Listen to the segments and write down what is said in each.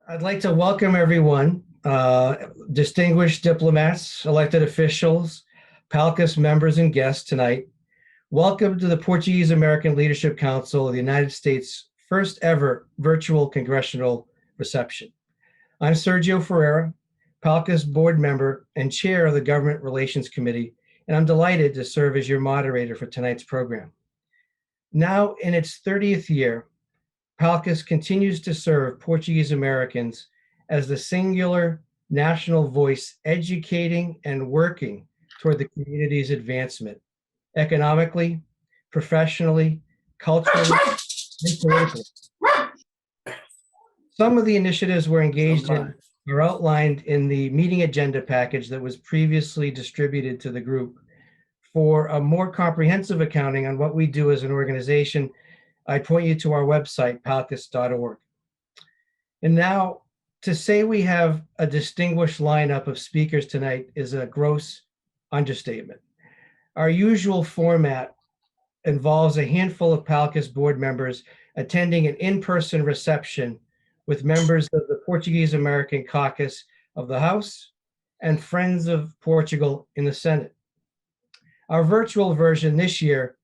I'd like to welcome everyone, distinguished diplomats, elected officials, PALCUS members and guests tonight. Welcome to the Portuguese American Leadership Council of the United States' first ever virtual congressional reception. I'm Sergio Ferreira, PALCUS board member and chair of the Government Relations Committee, and I'm delighted to serve as your moderator for tonight's program. Now in its 30th year, PALCUS continues to serve Portuguese Americans as the singular national voice, educating and working toward the community's advancement, economically, professionally, culturally, and politically. Some of the initiatives we're engaged in are outlined in the meeting agenda package that was previously distributed to the group. For a more comprehensive accounting on what we do as an organization, I point you to our website, palcus.org. And now, to say we have a distinguished lineup of speakers tonight is a gross understatement. Our usual format involves a handful of PALCUS board members attending an in-person reception with members of the Portuguese American Caucus of the House and Friends of Portugal in the Senate. Our virtual version this year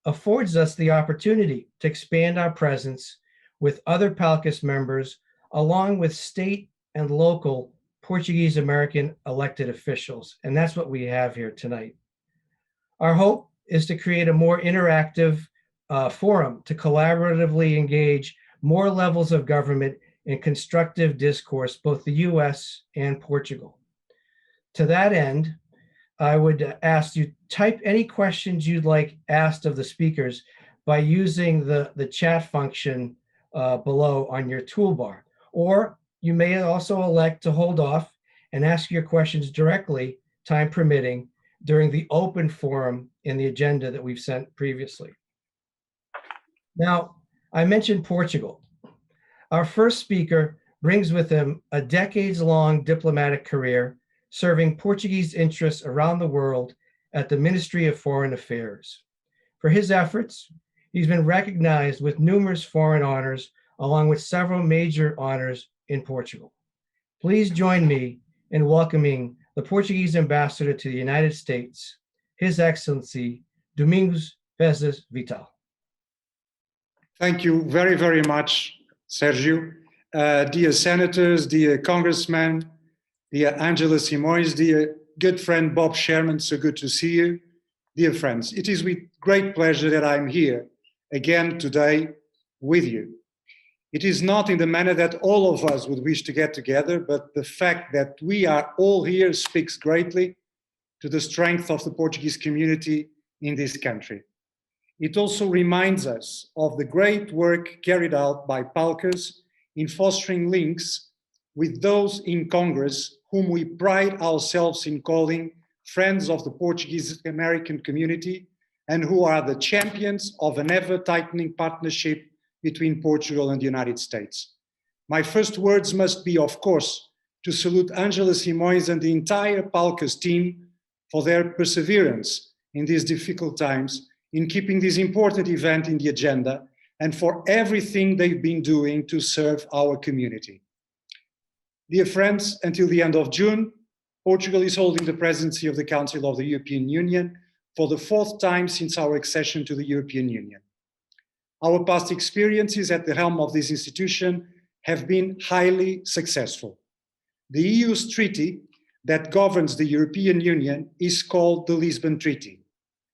affords us the opportunity to expand our presence with other PALCUS members, along with state and local Portuguese American elected officials. And that's what we have here tonight. Our hope is to create a more interactive forum to collaboratively engage more levels of government in constructive discourse, both the US and Portugal. To that end, I would ask you type any questions you'd like asked of the speakers by using the chat function below on your toolbar. Or you may also elect to hold off and ask your questions directly, time permitting, during the open forum in the agenda that we've sent previously. Now, I mentioned Portugal. Our first speaker brings with him a decades-long diplomatic career serving Portuguese interests around the world at the Ministry of Foreign Affairs. For his efforts, he's been recognized with numerous foreign honors, along with several major honors in Portugal. Please join me in welcoming the Portuguese ambassador to the United States, His Excellency Domingos Vezes Vital. Thank you very, very much, Sergio. Dear senators, dear congressmen, dear Angela Simões, dear good friend Bob Sherman, so good to see you. Dear friends, it is with great pleasure that I'm here again today with you. It is not in the manner that all of us would wish to get together, but the fact that we are all here speaks greatly to the strength of the Portuguese community in this country. It also reminds us of the great work carried out by PALCUS in fostering links with those in Congress whom we pride ourselves in calling friends of the Portuguese American community and who are the champions of an ever-tightening partnership between Portugal and the United States. My first words must be, of course, to salute Angela Simões and the entire PALCUS team for their perseverance in these difficult times in keeping this important event in the agenda and for everything they've been doing to serve our community. Dear friends, until the end of June, Portugal is holding the presidency of the Council of the European Union for the fourth time since our accession to the European Union. Our past experiences at the helm of this institution have been highly successful. The EU's treaty that governs the European Union is called the Lisbon Treaty.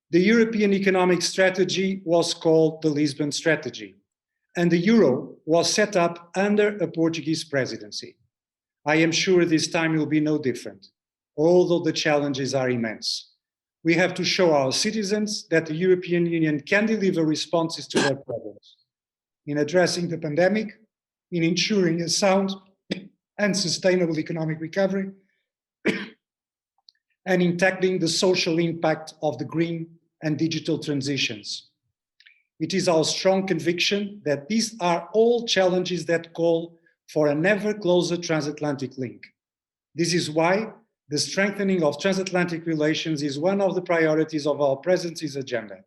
The European Economic Strategy was called the Lisbon Strategy, and the Euro was set up under a Portuguese presidency. I am sure this time will be no different, although the challenges are immense. We have to show our citizens that the European Union can deliver responses to their problems in addressing the pandemic, in ensuring a sound and sustainable economic recovery, and in tackling the social impact of the green and digital transitions. It is our strong conviction that these are all challenges that call for an ever closer transatlantic link. This is why the strengthening of transatlantic relations is one of the priorities of our presidency's agenda.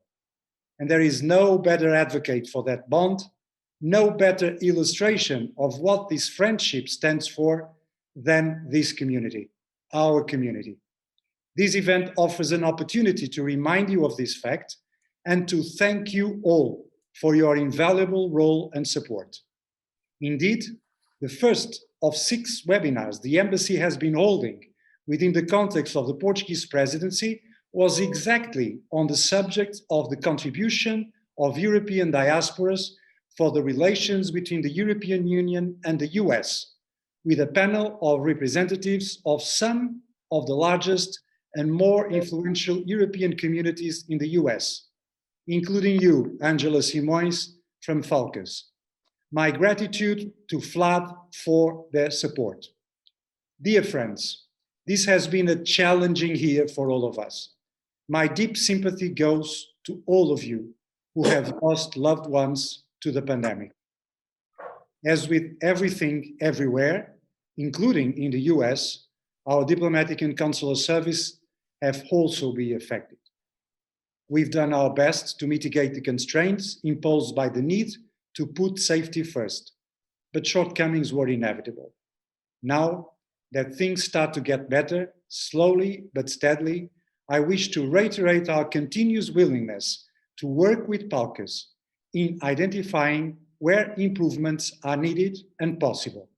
And there is no better advocate for that bond No better illustration of what this friendship stands for than this community, our community. This event offers an opportunity to remind you of this fact and to thank you all for your invaluable role and support. Indeed, the first of 6 webinars the Embassy has been holding within the context of the Portuguese presidency was exactly on the subject of the contribution of European diasporas for the relations between the European Union and the US, with a panel of representatives of some of the largest and more influential European communities in the US, including you, Angela Simões from PALCUS. My gratitude to FLAD for their support. Dear friends, this has been a challenging year for all of us. My deep sympathy goes to all of you who have lost loved ones to the pandemic. As with everything everywhere, including in the US, our diplomatic and consular service have also been affected. We've done our best to mitigate the constraints imposed by the need to put safety first, but shortcomings were inevitable. Now that things start to get better, slowly but steadily, I wish to reiterate our continuous willingness to work with PALCUS in identifying where improvements are needed and possible,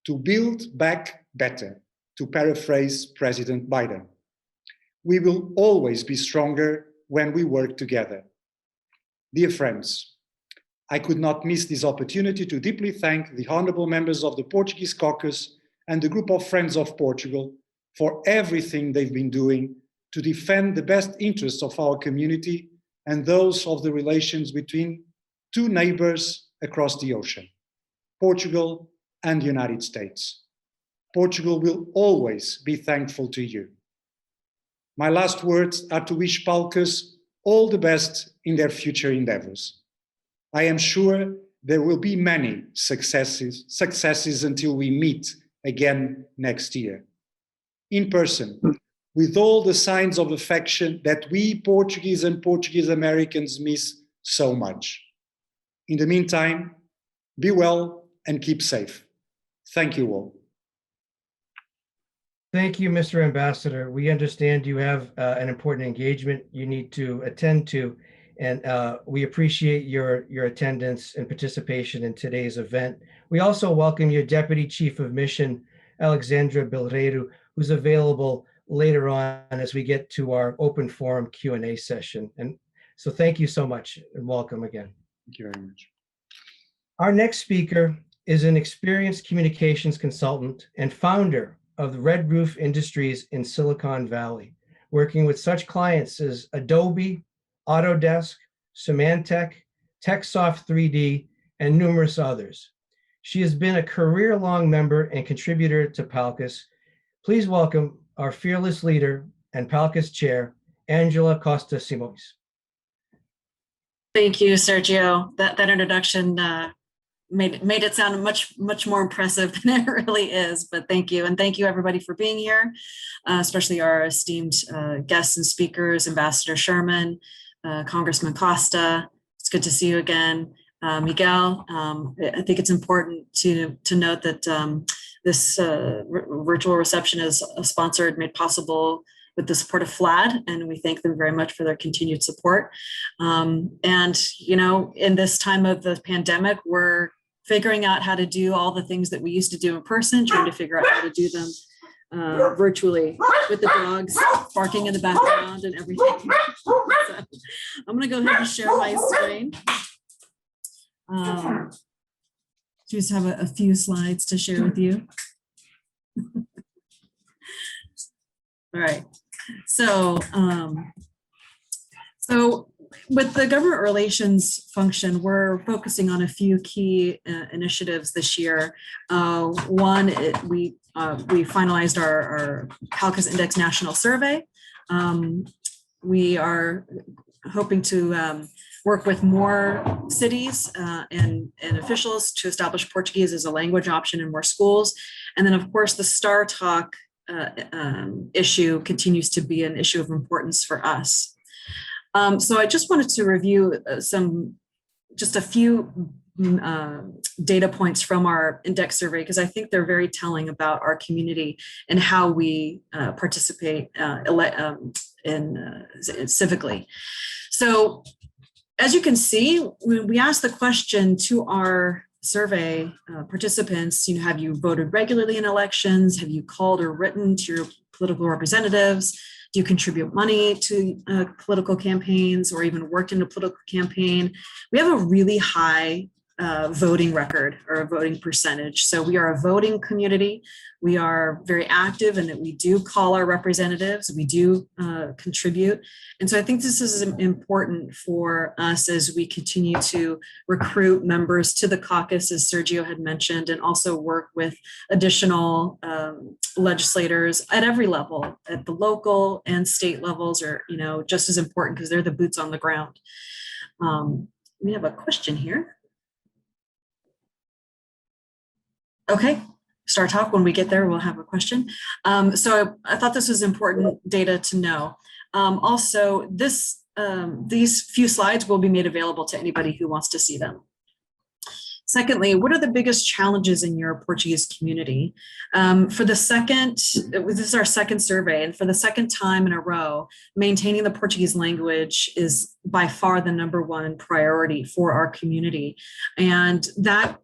to build back better, to paraphrase President Biden. We will always be stronger when we work together. Dear friends, I could not miss this opportunity to deeply thank the honorable members of the Portuguese caucus and the group of Friends of Portugal for everything they've been doing to defend the best interests of our community and those of the relations between 2 neighbors across the ocean, Portugal and the United States. Portugal will always be thankful to you. My last words are to wish PALCUS all the best in their future endeavors. I am sure there will be many successes until we meet again next year. In person, with all the signs of affection that we Portuguese and Portuguese Americans miss so much. In the meantime, be well and keep safe. Thank you all. Thank you, Mr. Ambassador. We understand you have an important engagement you need to attend to, and we appreciate your attendance and participation in today's event. We also welcome your Deputy Chief of Mission, Alexandra Bilreiro, who's available later on as we get to our open forum Q&A session. And so thank you so much and welcome again. Thank you very much. Our next speaker is an experienced communications consultant and founder of the Red Roof Industries in Silicon Valley, working with such clients as Adobe, Autodesk, Symantec, TechSoft 3D, and numerous others. She has been a career-long member and contributor to PALCUS. Please welcome our fearless leader and PALCUS chair, Angela Costa Simões. Thank you, Sergio. That introduction made it sound much more impressive than it really is, but thank you. And thank you everybody for being here, especially our esteemed guests and speakers, Ambassador Sherman, Congressman Costa. It's good to see you again. Miguel, I think it's important to note that this virtual reception is sponsored, made possible with the support of FLAD, and we thank them very much for their continued support. And, you know, in this time of the pandemic, we're figuring out how to do all the things that we used to do in person, trying to figure out how to do them virtually with the dogs barking in the background and everything. So I'm gonna go ahead and share my screen. Just have a few slides to share with you. All right, so with the government relations function, we're focusing on a few key initiatives this year. One, we finalized our PALCUS Index National Survey. We are hoping to work with more cities and officials to establish Portuguese as a language option in more schools. And then, of course, the Star Talk issue continues to be an issue of importance for us. So I just wanted to review just a few data points from our index survey, because I think they're very telling about our community and how we participate civically. So as you can see, when we asked the question to our survey participants, have you voted regularly in elections? Have you called or written to your political representatives? Do you contribute money to political campaigns or even worked in a political campaign? We have a really high voting record or a voting percentage. So we are a voting community. We are very active in that we do call our representatives, we do contribute. And so I think this is important for us as we continue to recruit members to the caucus, as Sergio had mentioned, and also work with additional legislators at every level, at the local and state levels are, just as important because they're the boots on the ground. We have a question here. Okay, Star Talk, when we get there, we'll have a question. So I thought this was important data to know. Also, these few slides will be made available to anybody who wants to see them. Secondly, what are the biggest challenges in your Portuguese community? This is our second survey, and for the second time in a row, maintaining the Portuguese language is by far the #1 priority for our community. And that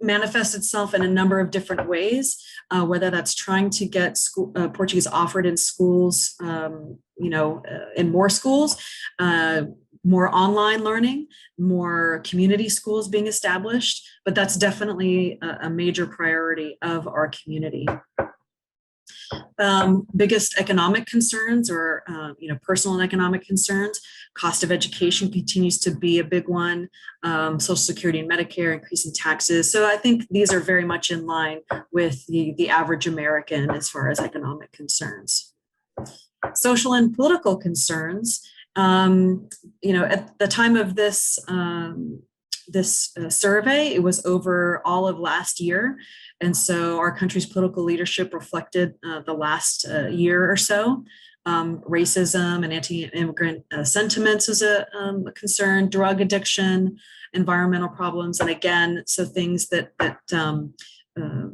manifests itself in a number of different ways, whether that's trying to get Portuguese offered in schools, in more schools, more online learning, more community schools being established, but that's definitely a major priority of our community. Biggest economic concerns or personal and economic concerns. Cost of education continues to be a big one. Social Security and Medicare, increasing taxes. So I think these are very much in line with the average American as far as economic concerns. Social and political concerns. At the time of this survey, it was over all of last year. And so our country's political leadership reflected the last year or so. Racism and anti-immigrant sentiments is a concern, drug addiction, environmental problems. And again, so things that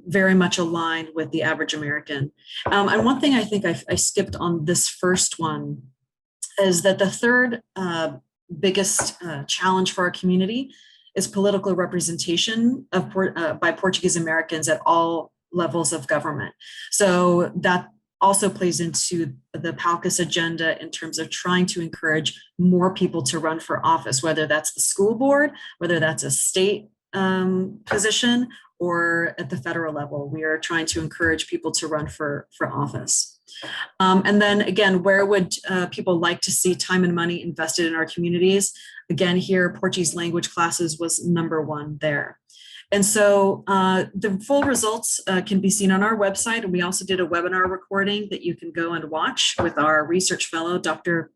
very much align with the average American. And one thing I think I skipped on this first one is that the third biggest challenge for our community is political representation by Portuguese Americans at all levels of government. So that also plays into the PALCUS agenda in terms of trying to encourage more people to run for office, whether that's the school board, whether that's a state position, or at the federal level. We are trying to encourage people to run for office. And then again, where would people like to see time and money invested in our communities? Again, here, Portuguese language classes was #1 there. And so the full results can be seen on our website. And we also did a webinar recording that you can go and watch with our research fellow, Dr.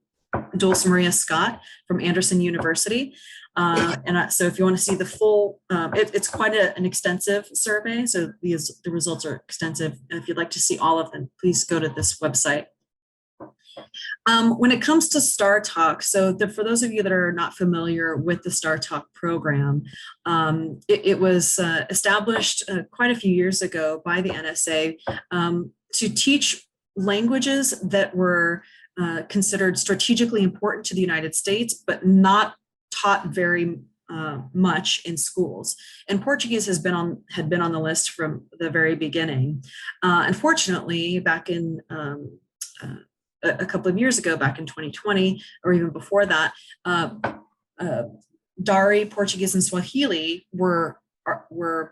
Dulce Maria Scott from Anderson University. So if you want to see the full, it's quite an extensive survey. So the results are extensive. And if you'd like to see all of them, please go to this website. When it comes to Star Talk, so for those of you that are not familiar with the Star Talk program, it was established quite a few years ago by the NSA to teach languages that were considered strategically important to the United States, but not taught very much in schools. And Portuguese had been on the list from the very beginning. Unfortunately, back in a couple of years ago, back in 2020, or even before that, Dari, Portuguese, and Swahili were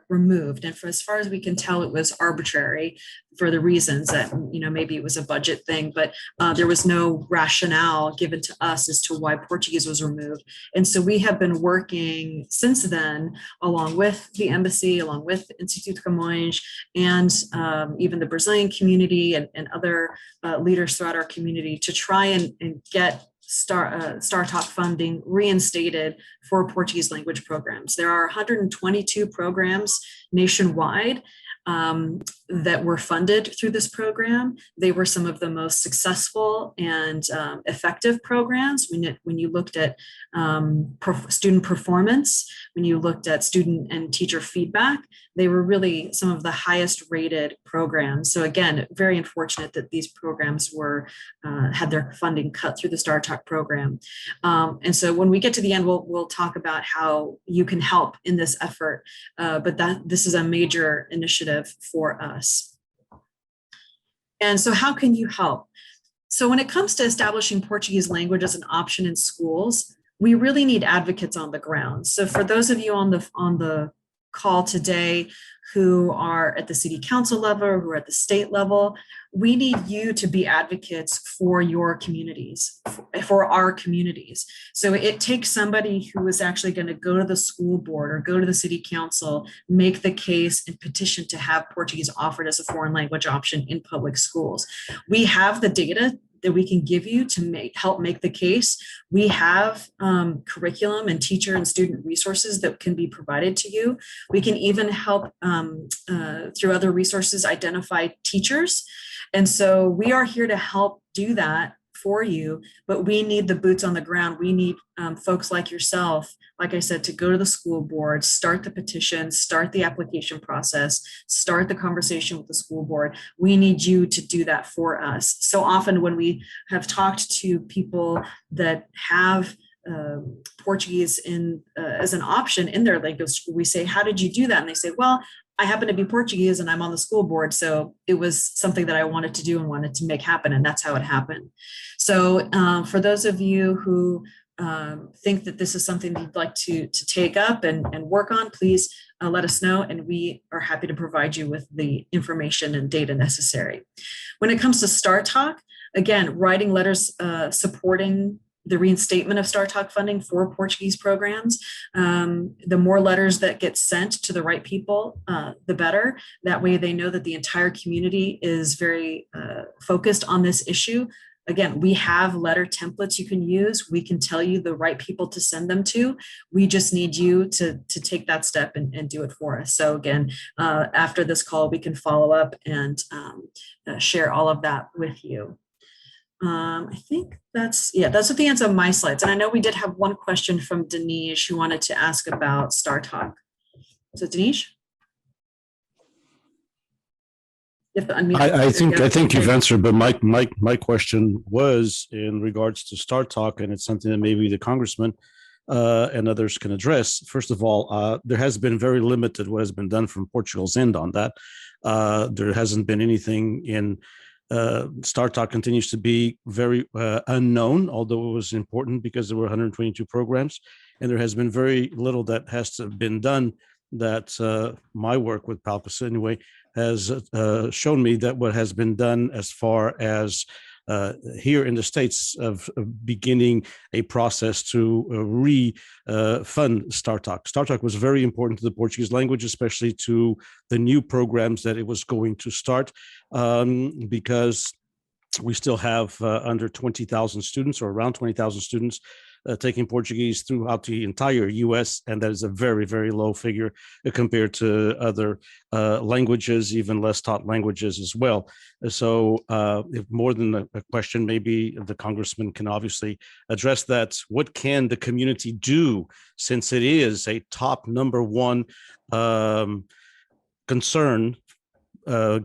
removed. And as far as we can tell, it was arbitrary for the reasons that, maybe it was a budget thing, but there was no rationale given to us as to why Portuguese was removed. And so we have been working since then, along with the embassy, along with Instituto Camões, and even the Brazilian community and other leaders throughout our community to try and get Star Talk funding reinstated for Portuguese language programs. There are 122 programs nationwide. that were funded through this program. They were some of the most successful and effective programs when you looked at student performance, when you looked at student and teacher feedback. They were really some of the highest rated programs. So again, very unfortunate that these programs were had their funding cut through the Star Talk program. And so when we get to the end, we'll talk about how you can help in this effort. But this is a major initiative for us. And so how can you help? So when it comes to establishing Portuguese language as an option in schools, we really need advocates on the ground. So for those of you on the call today who are at the city council level, who are at the state level, we need you to be advocates for your communities, for our communities. So it takes somebody who is actually going to go to the school board or go to the city council, make the case and petition to have Portuguese offered as a foreign language option in public schools. We have the data that we can give you to help make the case. We have curriculum and teacher and student resources that can be provided to you. We can even help through other resources identify teachers. And so we are here to help do that for you, but we need the boots on the ground. We need folks like yourself, like I said, to go to the school board, start the petition, start the application process, start the conversation with the school board. We need you to do that for us. So often when we have talked to people that have Portuguese as an option in their language school, we say, how did you do that? And they say, well, I happen to be Portuguese and I'm on the school board. So it was something that I wanted to do and wanted to make happen. And that's how it happened. So for those of you who think that this is something you'd like to take up and work on, please let us know. And we are happy to provide you with the information and data necessary. When it comes to Star Talk, again, writing letters supporting the reinstatement of Star Talk funding for Portuguese programs. The more letters that get sent to the right people, the better. That way they know that the entire community is very focused on this issue. Again, we have letter templates you can use. We can tell you the right people to send them to. We just need you to take that step and do it for us. So again, after this call, we can follow up and share all of that with you. I think that's what the ends of my slides. And I know we did have one question from Denise who wanted to ask about Star Talk. So Denise? I think you've answered, but my question was in regards to Star Talk, and it's something that maybe the congressman and others can address. First of all, there has been very limited what has been done from Portugal's end on that. There hasn't been anything in Star Talk continues to be very unknown, although it was important because there were 122 programs, and there has been very little that has to have been done. That my work with PALCUS anyway has shown me that what has been done as far as here in the States of beginning a process to refund Star Talk. Star Talk was very important to the Portuguese language, especially to the new programs that it was going to start, because we still have under 20,000 students or around 20,000 students taking Portuguese throughout the entire US, and that is a very, very low figure compared to other languages, even less taught languages as well. So if more than a question, maybe the congressman can obviously address that. What can the community do, since it is a top number one concern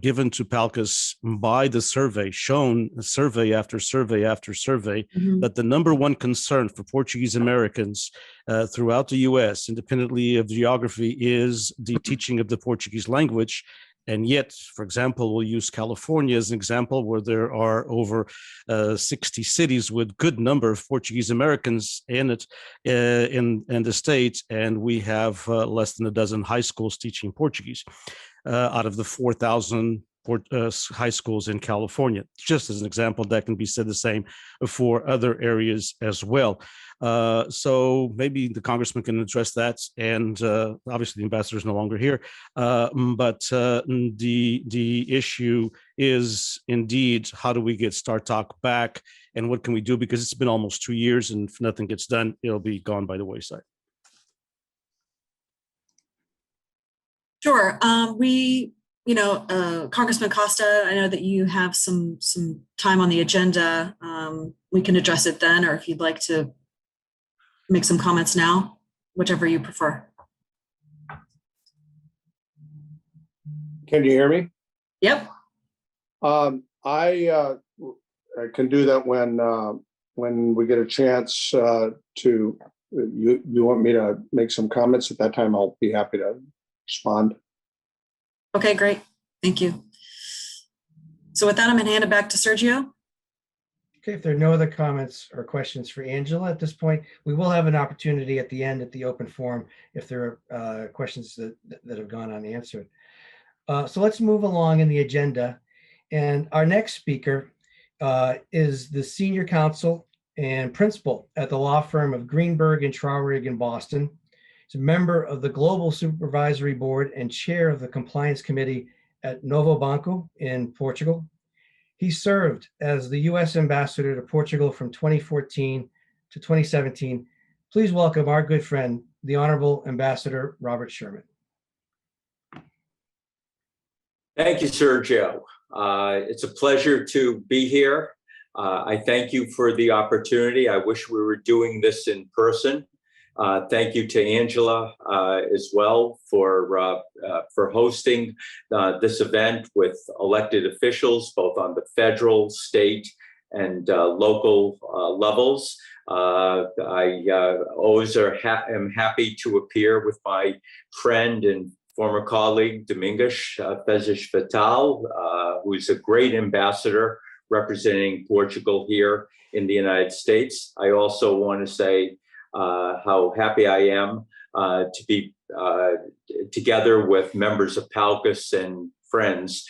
given to PALCUS by the survey, shown survey after survey after survey, that the number one concern for Portuguese Americans throughout the US, independently of geography, is the teaching of the Portuguese language. And yet, for example, we'll use California as an example, where there are over 60 cities with good number of Portuguese Americans in it, in the state, and we have less than a dozen high schools teaching Portuguese out of the 4,000 high schools in California. Just as an example, that can be said the same for other areas as well. So maybe the congressman can address that, and obviously the ambassador is no longer here, but the issue is indeed, how do we get Star Talk back, and what can we do, because it's been almost 2 years, and if nothing gets done, it'll be gone by the wayside. Sure. We Congressman Costa, I know that you have some time on the agenda. We can address it then, or if you'd like to make some comments now, whichever you prefer. Can you hear me? Yep. I can do that when we get a chance to. You want me to make some comments at that time? I'll be happy to respond. Okay, great. Thank you. So with that, I'm going to hand it back to Sergio. Okay, if there are no other comments or questions for Angela at this point, we will have an opportunity at the end at the open forum if there are questions that have gone unanswered. So let's move along in the agenda. And our next speaker is the senior counsel and principal at the law firm of Greenberg and Traurig in Boston. He's a member of the Global Supervisory Board and chair of the Compliance Committee at Novo Banco in Portugal. He served as the U.S. ambassador to Portugal from 2014 to 2017. Please welcome our good friend, the Honorable Ambassador Robert Sherman. Thank you, Sergio. It's a pleasure to be here. I thank you for the opportunity. I wish we were doing this in person. Thank you to Angela as well for hosting this event with elected officials, both on the federal, state, and local levels. I always am happy to appear with my friend and former colleague, Domingos Fezes Fatal, who's a great ambassador representing Portugal here in the United States. I also want to say how happy I am to be together with members of PALCUS and friends.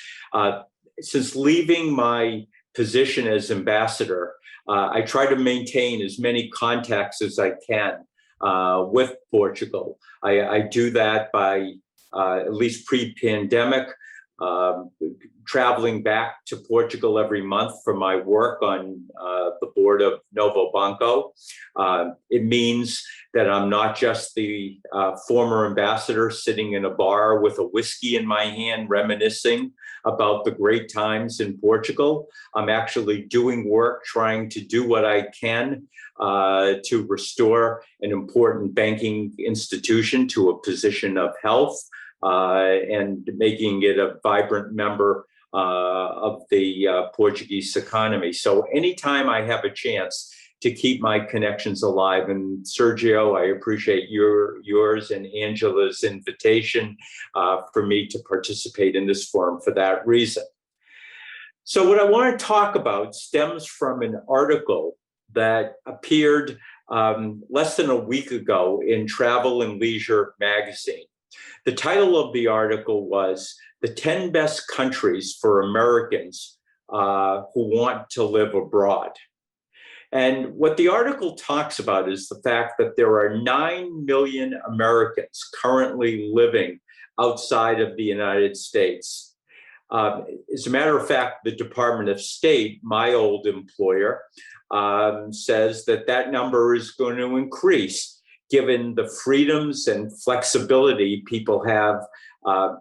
Since leaving my position as ambassador, I try to maintain as many contacts as I can with Portugal. I do that by at least pre-pandemic, traveling back to Portugal every month for my work on the board of Novo Banco. It means that I'm not just the former ambassador sitting in a bar with a whiskey in my hand reminiscing about the great times in Portugal. I'm actually doing work trying to do what I can to restore an important banking institution to a position of health and making it a vibrant member of the Portuguese economy. So anytime I have a chance to keep my connections alive, and Sergio, I appreciate yours and Angela's invitation for me to participate in this forum for that reason. So what I want to talk about stems from an article that appeared less than a week ago in Travel and Leisure magazine. The title of the article was "The 10 Best Countries for Americans Who Want to Live Abroad." And what the article talks about is the fact that there are 9 million Americans currently living outside of the United States. As a matter of fact, the Department of State, my old employer, says that that number is going to increase given the freedoms and flexibility people have,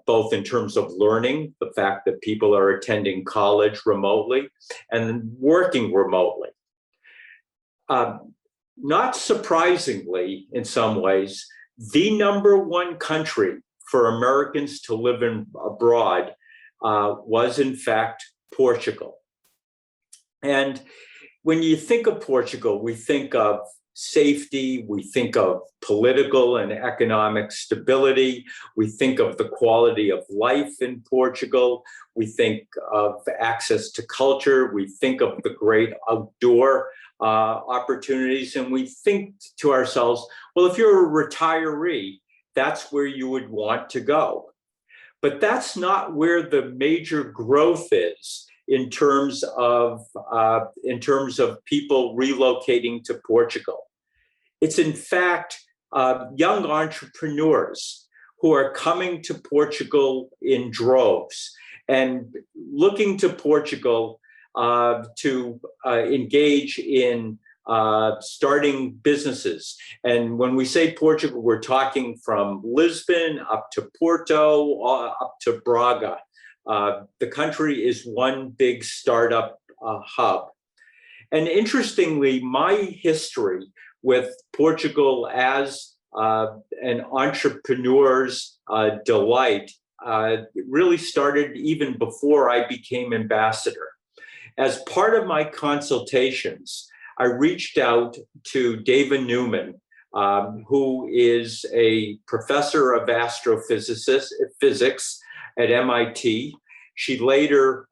both in terms of learning, the fact that people are attending college remotely and working remotely. Not surprisingly, in some ways, the #1 country for Americans to live abroad was in fact Portugal. And when you think of Portugal, we think of safety, we think of political and economic stability, we think of the quality of life in Portugal, we think of access to culture, we think of the great outdoor opportunities, and we think to ourselves, well, if you're a retiree, that's where you would want to go. But that's not where the major growth is in terms of people relocating to Portugal. It's in fact young entrepreneurs who are coming to Portugal in droves and looking to Portugal to engage in starting businesses. And when we say Portugal, we're talking from Lisbon up to Porto, up to Braga. The country is one big startup hub. And interestingly, my history with Portugal as an entrepreneur's delight really started even before I became ambassador. As part of my consultations, I reached out to David Newman, who is a professor of astrophysics at MIT. She later,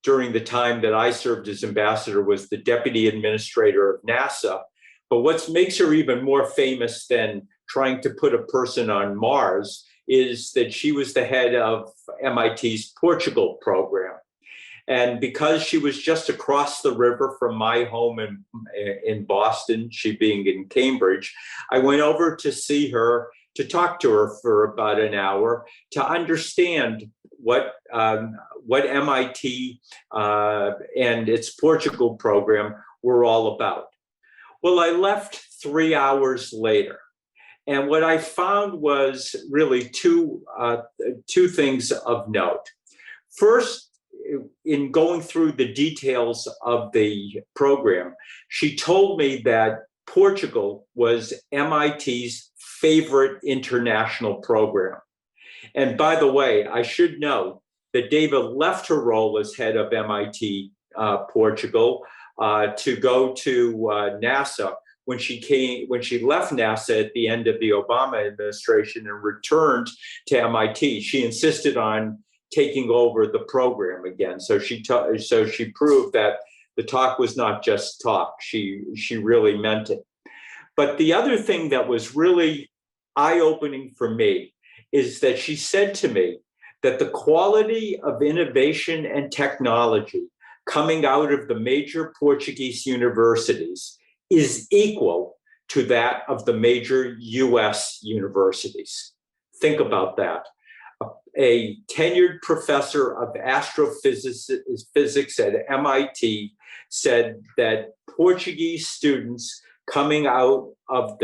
during the time that I served as ambassador, was the deputy administrator of NASA. But what makes her even more famous than trying to put a person on Mars is that she was the head of MIT's Portugal program. And because she was just across the river from my home in Boston, she being in Cambridge, I went over to see her, to talk to her for about an hour, to understand what MIT and its Portugal program were all about. Well, I left 3 hours later. And what I found was really two things of note. First, in going through the details of the program, she told me that Portugal was MIT's favorite international program. And by the way, I should note that David left her role as head of MIT Portugal to go to NASA when she left NASA at the end of the Obama administration and returned to MIT. She insisted on taking over the program again. So she proved that the talk was not just talk. She really meant it. But the other thing that was really eye-opening for me is that she said to me that the quality of innovation and technology coming out of the major Portuguese universities is equal to that of the major US universities. Think about that. A tenured professor of astrophysics at MIT said that Portuguese students coming out of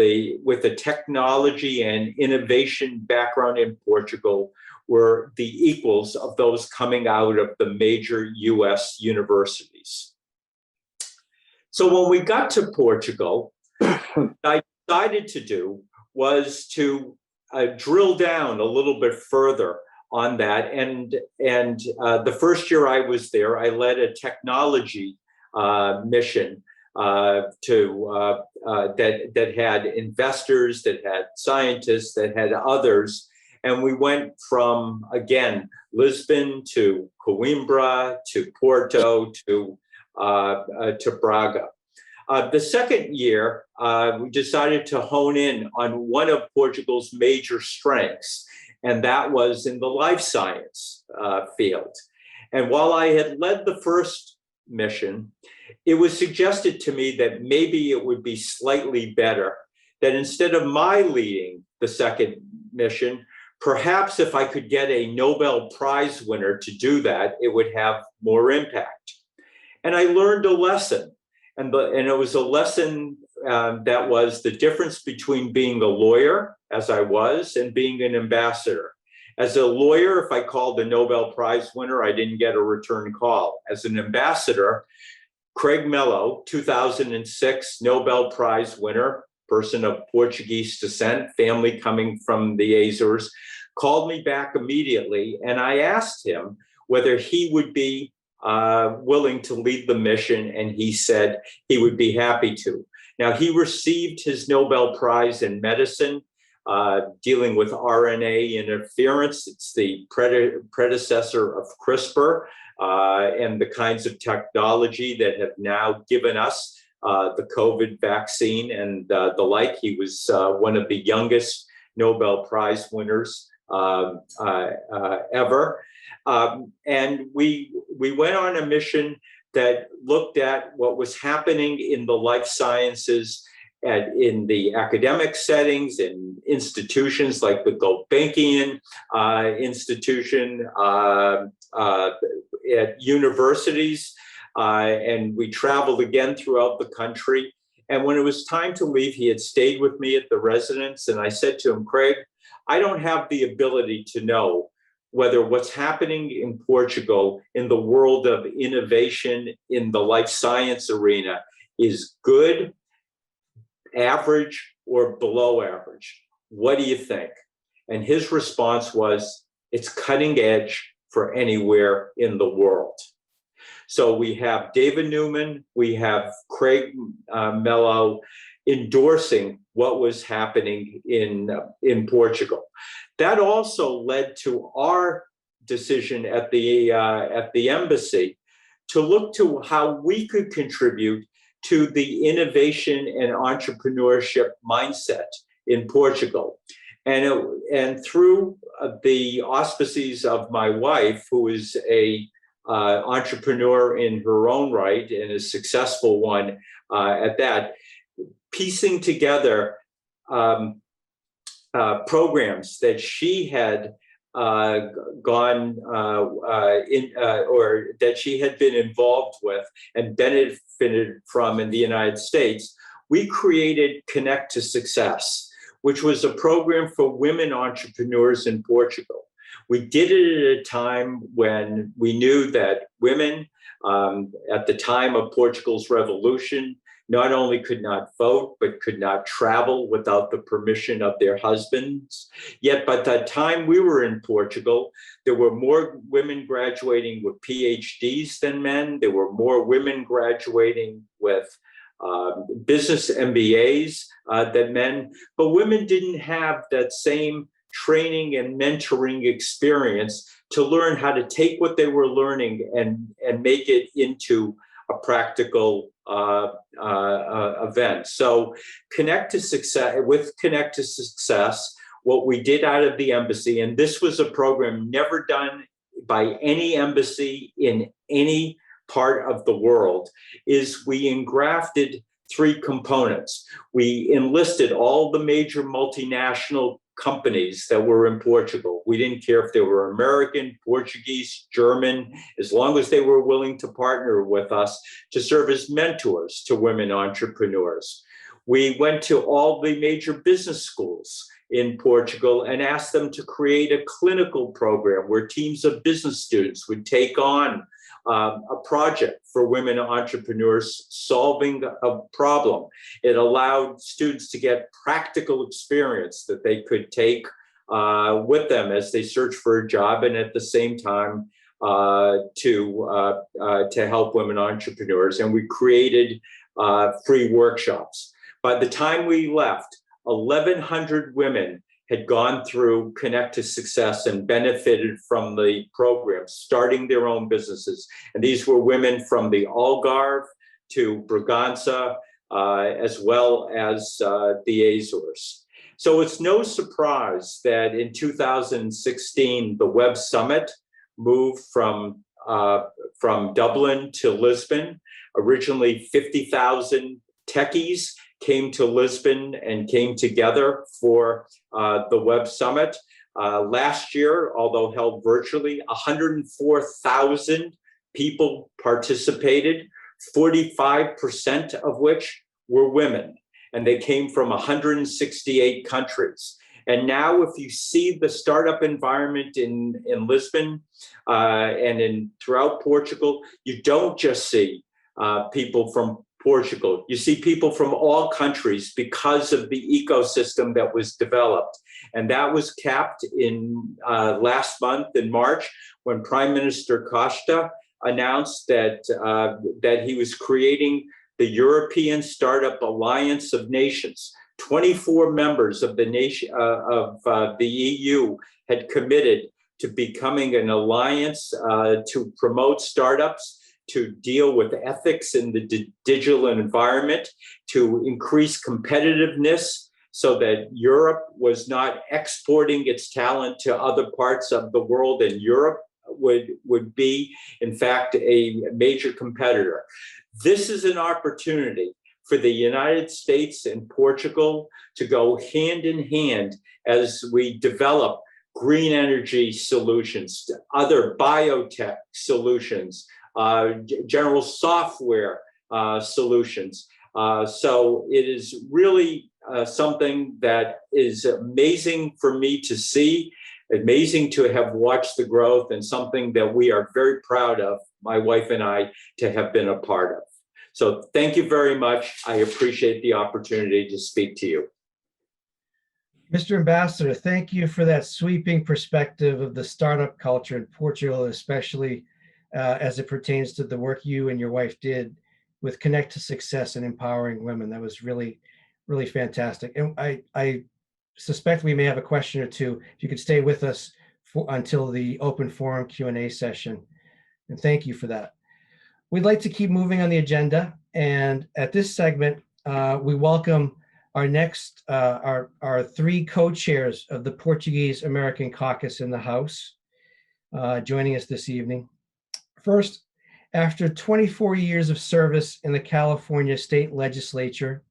with a technology and innovation background in Portugal were the equals of those coming out of the major US universities. So when we got to Portugal, what I decided to do was to drill down a little bit further on that. And the first year I was there, I led a technology mission that had investors, that had scientists, that had others. And we went from, again, Lisbon to Coimbra, to Porto, to Braga. The second year, we decided to hone in on one of Portugal's major strengths, and that was in the life science field. And while I had led the first mission, it was suggested to me that maybe it would be slightly better that instead of my leading the second mission, perhaps if I could get a Nobel Prize winner to do that, it would have more impact. And I learned a lesson. And it was a lesson that was the difference between being a lawyer, as I was, and being an ambassador. As a lawyer, if I called a Nobel Prize winner, I didn't get a return call. As an ambassador, Craig Mello, 2006 Nobel Prize winner, person of Portuguese descent, family coming from the Azores, called me back immediately, and I asked him whether he would be willing to lead the mission, and he said he would be happy to. Now, he received his Nobel Prize in medicine, dealing with RNA interference. It's the predecessor of CRISPR and the kinds of technology that have now given us the COVID vaccine and the like. He was one of the youngest Nobel Prize winners ever. And we went on a mission that looked at what was happening in the life sciences and in the academic settings, in institutions like the Gulbenkian Institution, at universities. And we traveled again throughout the country. And when it was time to leave, he had stayed with me at the residence. And I said to him, Craig, I don't have the ability to know whether what's happening in Portugal in the world of innovation in the life science arena is good, average, or below average. What do you think? And his response was, it's cutting edge for anywhere in the world. So we have David Newman, we have Craig Mello endorsing what was happening in Portugal. That also led to our decision at the embassy to look to how we could contribute to the innovation and entrepreneurship mindset in Portugal. And through the auspices of my wife, who is a entrepreneur in her own right and a successful one at that, piecing together programs that she had gone in or that she had been involved with and benefited from in the United States, we created Connect to Success, which was a program for women entrepreneurs in Portugal. We did it at a time when we knew that women, at the time of Portugal's revolution, not only could not vote, but could not travel without the permission of their husbands. Yet by the time we were in Portugal, there were more women graduating with PhDs than men. There were more women graduating with business MBAs than men, but women didn't have that same training and mentoring experience to learn how to take what they were learning and make it into a practical event. So Connect to Success, with Connect to Success, what we did out of the embassy, and this was a program never done by any embassy in any part of the world, is we engrafted 3 components. We enlisted all the major multinational companies that were in Portugal. We didn't care if they were American, Portuguese, German, as long as they were willing to partner with us to serve as mentors to women entrepreneurs. We went to all the major business schools in Portugal and asked them to create a clinical program where teams of business students would take on a project for women entrepreneurs solving a problem. It allowed students to get practical experience that they could take with them as they search for a job, and at the same time to help women entrepreneurs. And we created free workshops. By the time we left, 1,100 women had gone through Connect to Success and benefited from the program, starting their own businesses. And these were women from the Algarve to Bragança, as well as the Azores. So it's no surprise that in 2016, the Web Summit moved from Dublin to Lisbon. Originally 50,000 techies came to Lisbon and came together for the Web Summit. Last year, although held virtually, 104,000 people participated, 45% of which were women, and they came from 168 countries. And now if you see the startup environment in Lisbon and throughout Portugal, you don't just see people from Portugal. You see people from all countries because of the ecosystem that was developed. And that was capped in last month in March when Prime Minister Costa announced that he was creating the European Startup Alliance of Nations. 24 members of the nation of the EU had committed to becoming an alliance to promote startups, to deal with ethics in the digital environment, to increase competitiveness so that Europe was not exporting its talent to other parts of the world, and Europe would be, in fact, a major competitor. This is an opportunity for the United States and Portugal to go hand in hand as we develop green energy solutions, other biotech solutions, general software solutions. So it is really something that is amazing for me to see. amazing to have watched the growth and something that we are very proud of, my wife and I, to have been a part of. So thank you very much. I appreciate the opportunity to speak to you. Mr. Ambassador, thank you for that sweeping perspective of the startup culture in Portugal, especially as it pertains to the work you and your wife did with Connect to Success and empowering women. That was really, really fantastic. And I suspect we may have a question or two. If you could stay with us until the open forum Q&A session. And thank you for that. We'd like to keep moving on the agenda. And at this segment, we welcome our next, our three co-chairs of the Portuguese American Caucus in the House, joining us this evening. First, after 24 years of service in the California State Legislature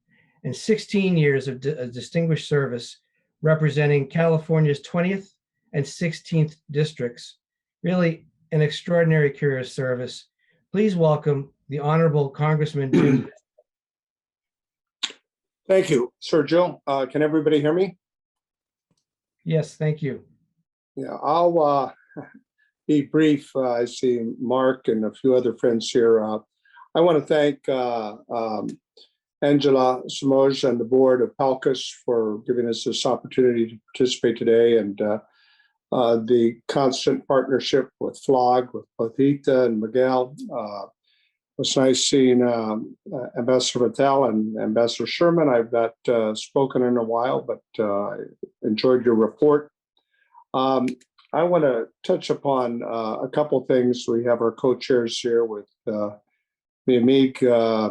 and 16 years of distinguished service representing California's 20th and 16th districts, really an extraordinary career of service. Please welcome the Honorable Congressman Jim. Thank you, Sergio. Can everybody hear me? Yes, thank you. Yeah, I'll be brief. I see Mark and a few other friends here. I want to thank Angela Somos and the board of PALCUS for giving us this opportunity to participate today, and the constant partnership with FLOG, with both Rita and Miguel. It was nice seeing Ambassador Vitale and Ambassador Sherman. I've not spoken in a while, but I enjoyed your report. I want to touch upon a couple things. We have our co-chairs here with mi amigo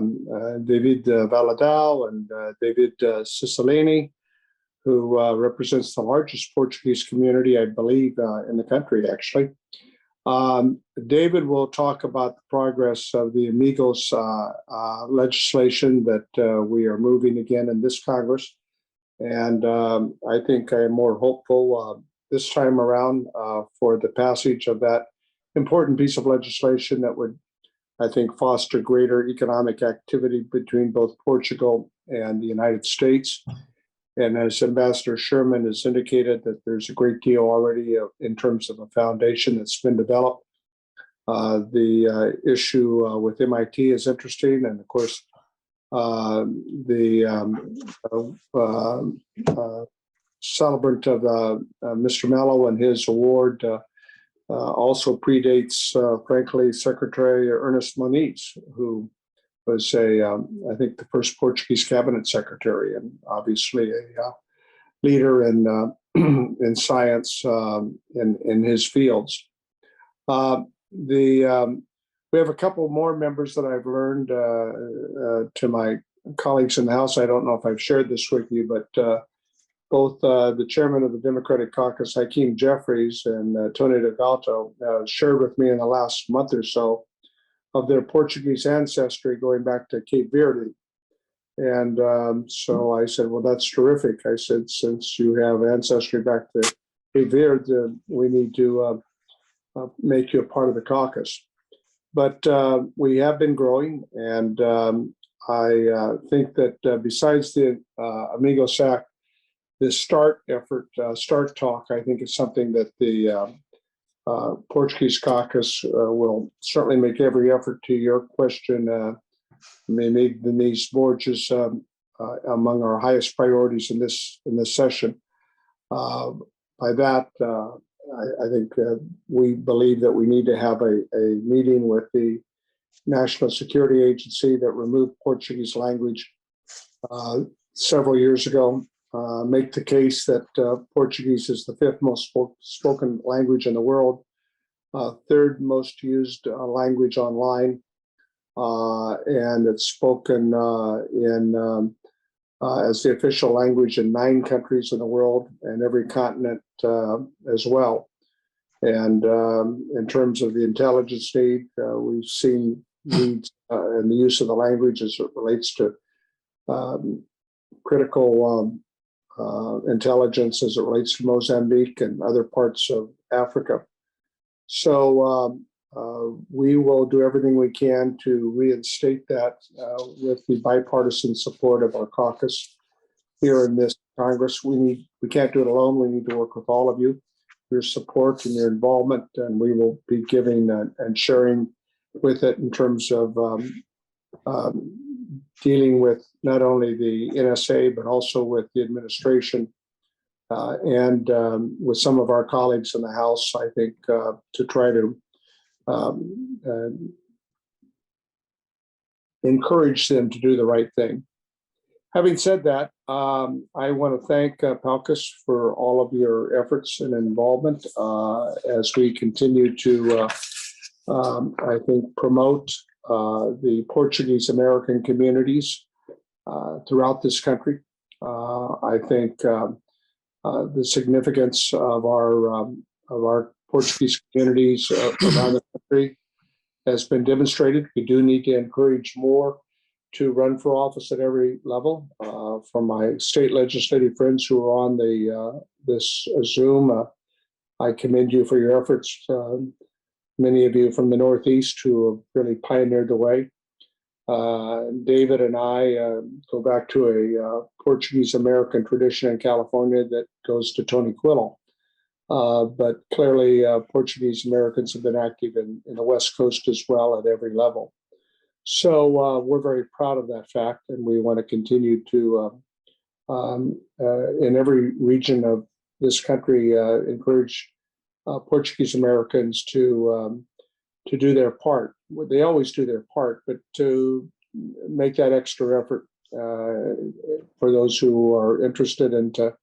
David Valadao and David Cicilline, who represents the largest Portuguese community, I believe, in the country, actually. David will talk about the progress of the Amigos legislation that we are moving again in this Congress. And I think I am more hopeful this time around for the passage of that important piece of legislation that would, I think, foster greater economic activity between both Portugal and the United States. And as Ambassador Sherman has indicated, that there's a great deal already in terms of a foundation that's been developed. The issue with MIT is interesting. And of course, the celebrant of Mr. Mello and his award also predates, frankly, Secretary Ernest Moniz, who was I think the first Portuguese cabinet secretary, and obviously a leader in science in his fields. We have a couple more members that I've learned to my colleagues in the House. I don't know if I've shared this with you, but both the chairman of the Democratic Caucus, Hakeem Jeffries, and Tony Delgado shared with me in the last month or so of their Portuguese ancestry going back to Cape Verde. And so I said, well, that's terrific. I said, since you have ancestry back to Cape Verde, we need to make you a part of the caucus. But we have been growing, and I think that besides the Amigos Act, the START effort, START talk, I think is something that the Portuguese caucus will certainly make every effort. To your question, maybe Denise Borges, among our highest priorities in this session. By that, I think we believe that we need to have a meeting with the National Security Agency that removed Portuguese language several years ago. Make the case that Portuguese is the fifth most spoken language in the world, third most used language online, and it's spoken as the official language in 9 countries in the world and every continent as well. And in terms of the intelligence need, we've seen needs in the use of the language as it relates to critical intelligence as it relates to Mozambique and other parts of Africa. So we will do everything we can to reinstate that with the bipartisan support of our caucus here in this Congress. We can't do it alone. We need to work with all of you. your support and your involvement, and we will be giving and sharing with it in terms of dealing with not only the NSA, but also with the administration and with some of our colleagues in the House, I think, to try to encourage them to do the right thing. Having said that, I want to thank PALCUS for all of your efforts and involvement as we continue to, I think, promote the Portuguese American communities throughout this country. I think the significance of our Portuguese communities around the country has been demonstrated. We do need to encourage more to run for office at every level. From my state legislative friends who are on this Zoom, I commend you for your efforts. Many of you from the Northeast who have really pioneered the way. David and I go back to a Portuguese American tradition in California that goes to Tony Quillo. But clearly, Portuguese Americans have been active in the West Coast as well at every level. So we're very proud of that fact, and we want to continue to, in every region of this country, encourage Portuguese Americans to do their part. They always do their part, but to make that extra effort for those who are interested and to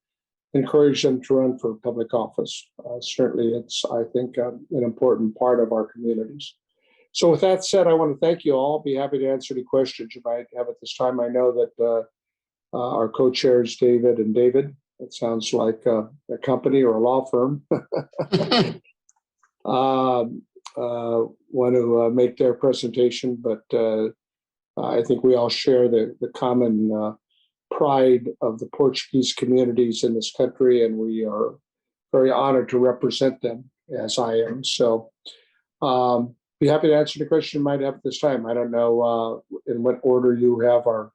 encourage them to run for public office. Certainly, it's, I think, an important part of our communities. So with that said, I want to thank you all. I'll be happy to answer any questions you might have at this time. I know that our co-chairs, David and David, it sounds like a company or a law firm, want to make their presentation, but I think we all share the common pride of the Portuguese communities in this country, and we are very honored to represent them, as I am. So be happy to answer the question you might have at this time. I don't know in what order you have our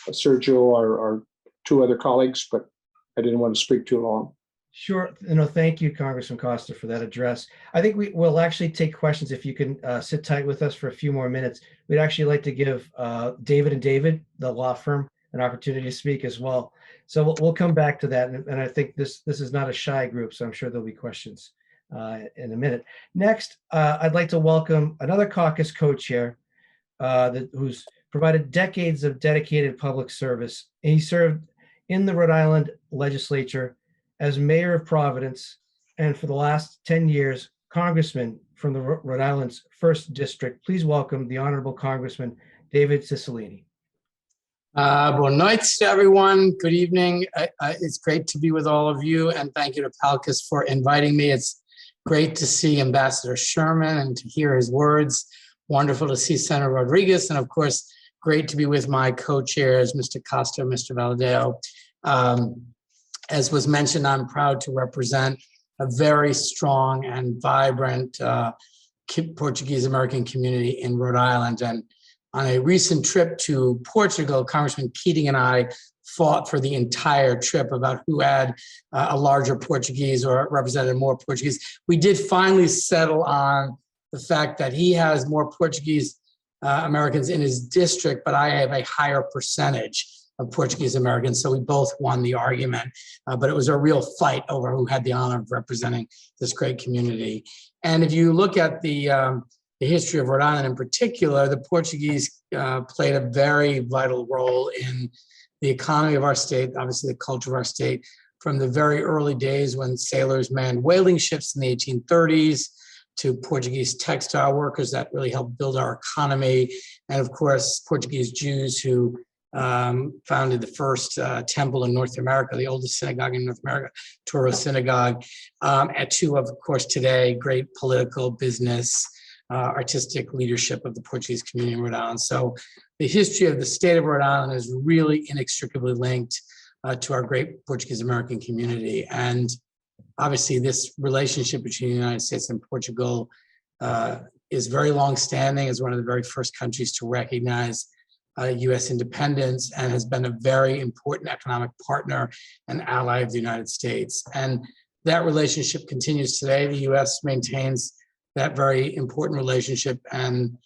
Sergio, our two other colleagues, but I didn't want to speak too long. Sure. Thank you, Congressman Costa, for that address. I think we will actually take questions if you can sit tight with us for a few more minutes. We'd actually like to give David and David, the law firm, an opportunity to speak as well. So we'll come back to that. And I think this is not a shy group, so I'm sure there'll be questions in a minute. Next, I'd like to welcome another caucus co-chair who's provided decades of dedicated public service. He served in the Rhode Island legislature as mayor of Providence, and for the last 10 years, congressman from the Rhode Island's 1st District. Please welcome the Honorable Congressman David Cicilline. Buon noite, everyone. Good evening. It's great to be with all of you, and thank you to PALCUS for inviting me. It's great to see Ambassador Sherman and to hear his words. Wonderful to see Senator Rodriguez, and of course, great to be with my co-chairs, Mr. Costa and Mr. Valadeo. As was mentioned, I'm proud to represent a very strong and vibrant Portuguese American community in Rhode Island. And on a recent trip to Portugal, Congressman Keating and I fought for the entire trip about who had a larger Portuguese or represented more Portuguese. We did finally settle on the fact that he has more Portuguese Americans in his district, but I have a higher percentage of Portuguese Americans. So we both won the argument, but it was a real fight over who had the honor of representing this great community. And if you look at the history of Rhode Island in particular, the Portuguese played a very vital role in the economy of our state, obviously the culture of our state, from the very early days when sailors manned whaling ships in the 1830s to Portuguese textile workers that really helped build our economy. And of course, Portuguese Jews who founded the first temple in North America, the oldest synagogue in North America, Toro Synagogue, and to, of course, today, great political, business, artistic leadership of the Portuguese community in Rhode Island. So the history of the state of Rhode Island is really inextricably linked to our great Portuguese American community. And obviously this relationship between the United States and Portugal is very long-standing, as one of the very first countries to recognize U.S. independence, and has been a very important economic partner and ally of the United States. And that relationship continues today. The U.S. maintains that very important relationship and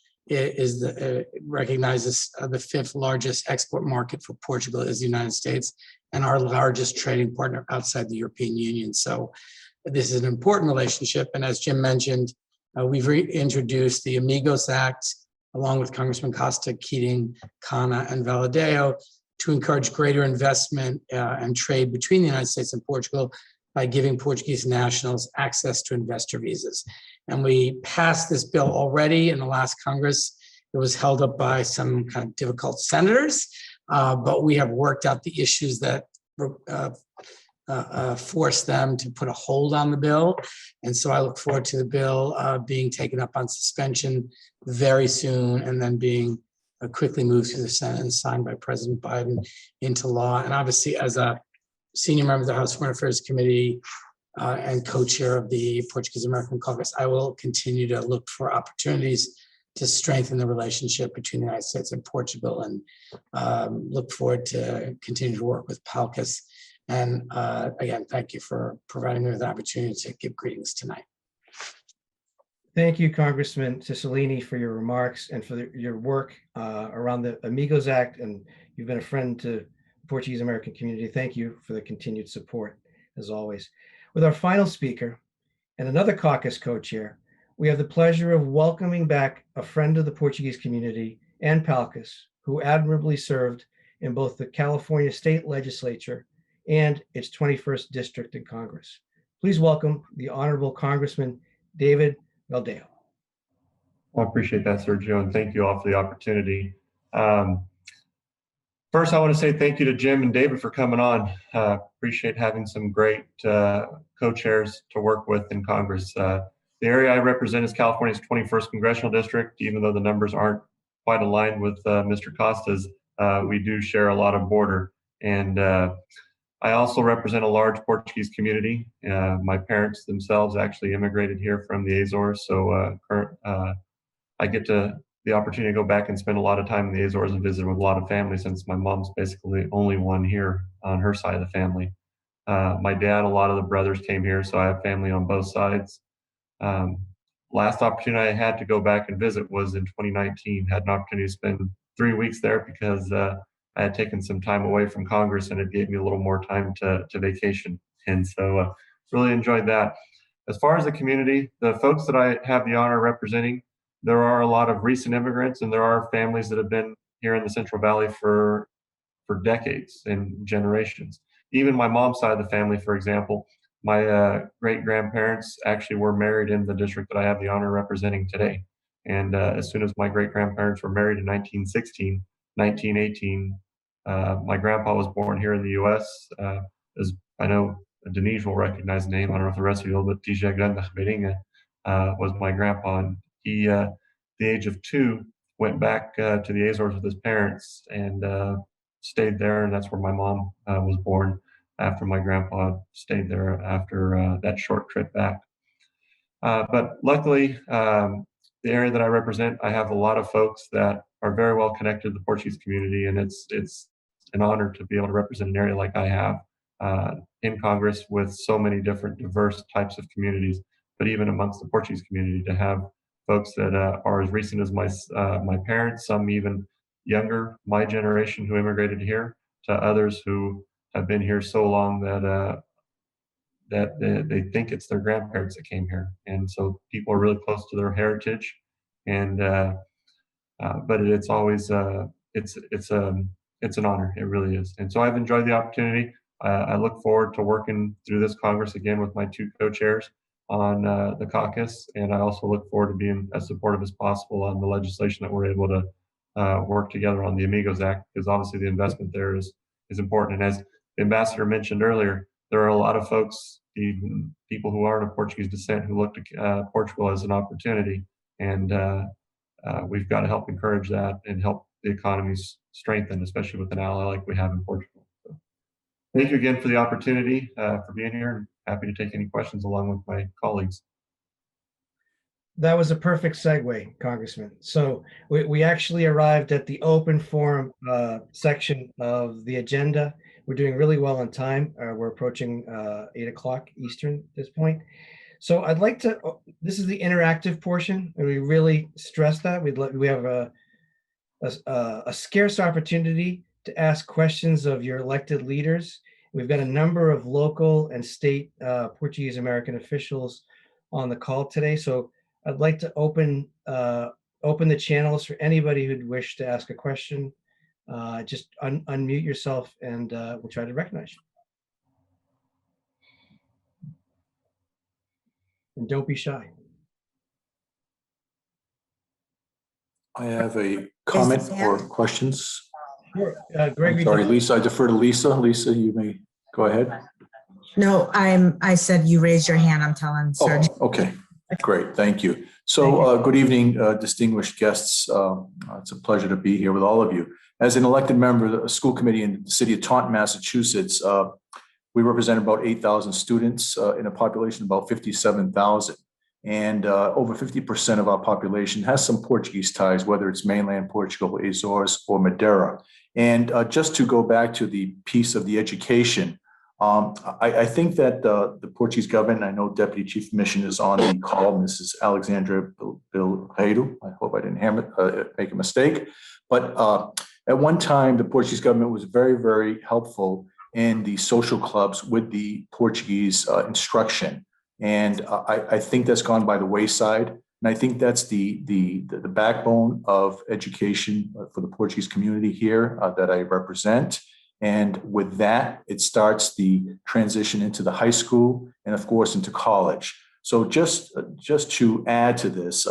recognizes the fifth largest export market for Portugal is the United States and our largest trading partner outside the European Union. So this is an important relationship. And as Jim mentioned, we've reintroduced the Amigos Act along with Congressman Costa, Keating, Khanna, and Valadeo to encourage greater investment and trade between the United States and Portugal by giving Portuguese nationals access to investor visas. And we passed this bill already in the last Congress. It was held up by some kind of difficult senators, but we have worked out the issues that forced them to put a hold on the bill. And so I look forward to the bill being taken up on suspension very soon and then being quickly moved through the Senate and signed by President Biden into law. And obviously, as a senior member of the House Foreign Affairs Committee and co-chair of the Portuguese American Caucus, I will continue to look for opportunities to strengthen the relationship between the United States and Portugal, and look forward to continue to work with PALCUS. And again, thank you for providing me with the opportunity to give greetings tonight. Thank you, Congressman Cicilline, for your remarks and for your work around the Amigos Act. And you've been a friend to the Portuguese American community. Thank you for the continued support, as always. With our final speaker and another caucus co-chair, we have the pleasure of welcoming back a friend of the Portuguese community and PALCUS, who admirably served in both the California State Legislature and its 21st District in Congress. Please welcome the Honorable Congressman David Valadeo. Well, I appreciate that, Sergio, and thank you all for the opportunity. First, I want to say thank you to Jim and David for coming on. Appreciate having some great co-chairs to work with in Congress. The area I represent is California's 21st Congressional District. Even though the numbers aren't quite aligned with Mr. Costa's, we do share a lot of border. And I also represent a large Portuguese community. My parents themselves actually immigrated here from the Azores, so I get the opportunity to go back and spend a lot of time in the Azores and visit with a lot of family, since my mom's basically the only one here on her side of the family. My dad, a lot of the brothers came here, so I have family on both sides. Last opportunity I had to go back and visit was in 2019. Had an opportunity to spend 3 weeks there because I had taken some time away from Congress, and it gave me a little more time to vacation. And so really enjoyed that. As far as the community, the folks that I have the honor of representing, there are a lot of recent immigrants, and there are families that have been here in the Central Valley for decades and generations. Even my mom's side of the family, for example, my great-grandparents actually were married in the district that I have the honor of representing today. And as soon as my great-grandparents were married in 1918, my grandpa was born here in the U.S. As I know Denise will recognize the name. I don't know if the rest of you will, but Tija Ganda Beringa was my grandpa. And he, at the age of 2, went back to the Azores with his parents and stayed there. And that's where my mom was born after my grandpa stayed there after that short trip back. But luckily, the area that I represent, I have a lot of folks that are very well connected to the Portuguese community, and it's an honor to be able to represent an area like I have in Congress with so many different diverse types of communities. But even amongst the Portuguese community, to have folks that are as recent as my parents, some even younger, my generation who immigrated here, to others who have been here so long that they think it's their grandparents that came here, and so people are really close to their heritage. And but it's always it's an honor. It really is. And so I've enjoyed the opportunity. I look forward to working through this Congress again with my 2 co-chairs on the caucus, and I also look forward to being as supportive as possible on the legislation that we're able to work together on the Amigos Act, because obviously the investment there is important. And as the ambassador mentioned earlier, there are a lot of folks, even people who aren't of Portuguese descent, who look to Portugal as an opportunity, and we've got to help encourage that and help the economies strengthen, especially with an ally like we have in Portugal. So, thank you again for the opportunity for being here, and happy to take any questions along with my colleagues. That was a perfect segue, Congressman. So we actually arrived at the open forum section of the agenda. We're doing really well on time. We're approaching 8 o'clock Eastern at this point. So I'd like to, this is the interactive portion, and we really stress that. We have a scarce opportunity to ask questions of your elected leaders. We've got a number of local and state Portuguese American officials on the call today. So I'd like to open the channels for anybody who'd wish to ask a question. Just unmute yourself and we'll try to recognize you. And don't be shy. I have a comment or questions. Sure. I'm Gregory. sorry, Lisa, I defer to Lisa. Lisa, you may go ahead. No, I said you raised your hand. I'm telling Serge. Oh, okay, great, thank you. So good evening, distinguished guests. It's a pleasure to be here with all of you. As an elected member of the school committee in the city of Taunton, Massachusetts, we represent about 8,000 students in a population of about 57,000. And over 50% of our population has some Portuguese ties, whether it's mainland Portugal, Azores, or Madeira. And just to go back to the piece of the education, I think that the Portuguese government, I know Deputy Chief of Mission is on the call, Mrs. Alexandra Bilheiro. I hope I didn't make a mistake. But at one time, the Portuguese government was very, very helpful in the social clubs with the Portuguese instruction. And I think that's gone by the wayside. And I think that's the backbone of education for the Portuguese community here that I represent. And with that, it starts the transition into the high school and, of course, into college. So just to add to this,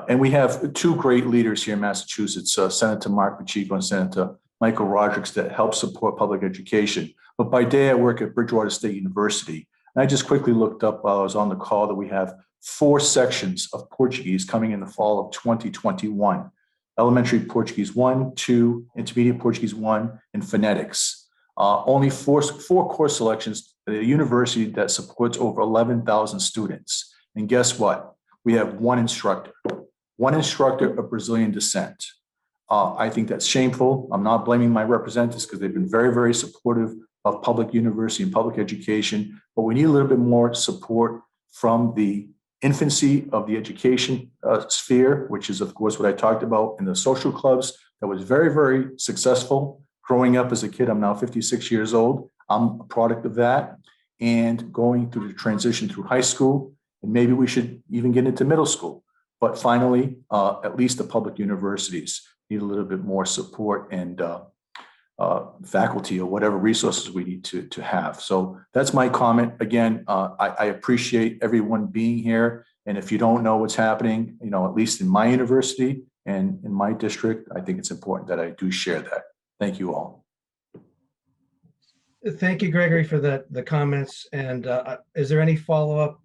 and we have two great leaders here in Massachusetts, Senator Mark Pacheco and Senator Michael Rodrigues, that help support public education. But by day, I work at Bridgewater State University. And I just quickly looked up while I was on the call that we have 4 sections of Portuguese coming in the fall of 2021. Elementary Portuguese 1, 2, Intermediate Portuguese 1, and Phonetics. Only four course selections at a university that supports over 11,000 students. And guess what? We have one instructor of Brazilian descent. I think that's shameful. I'm not blaming my representatives because they've been very, very supportive of public university and public education, but we need a little bit more support from the infancy of the education sphere, which is, of course, what I talked about in the social clubs. That was very, very successful. Growing up as a kid, I'm now 56 years old. I'm a product of that. And going through the transition through high school, and maybe we should even get into middle school. But finally, at least the public universities need a little bit more support and faculty or whatever resources we need to have. So that's my comment. Again, I appreciate everyone being here. And if you don't know what's happening, at least in my university and in my district, I think it's important that I do share that. Thank you all. Thank you, Gregory, for the comments. And is there any follow-up,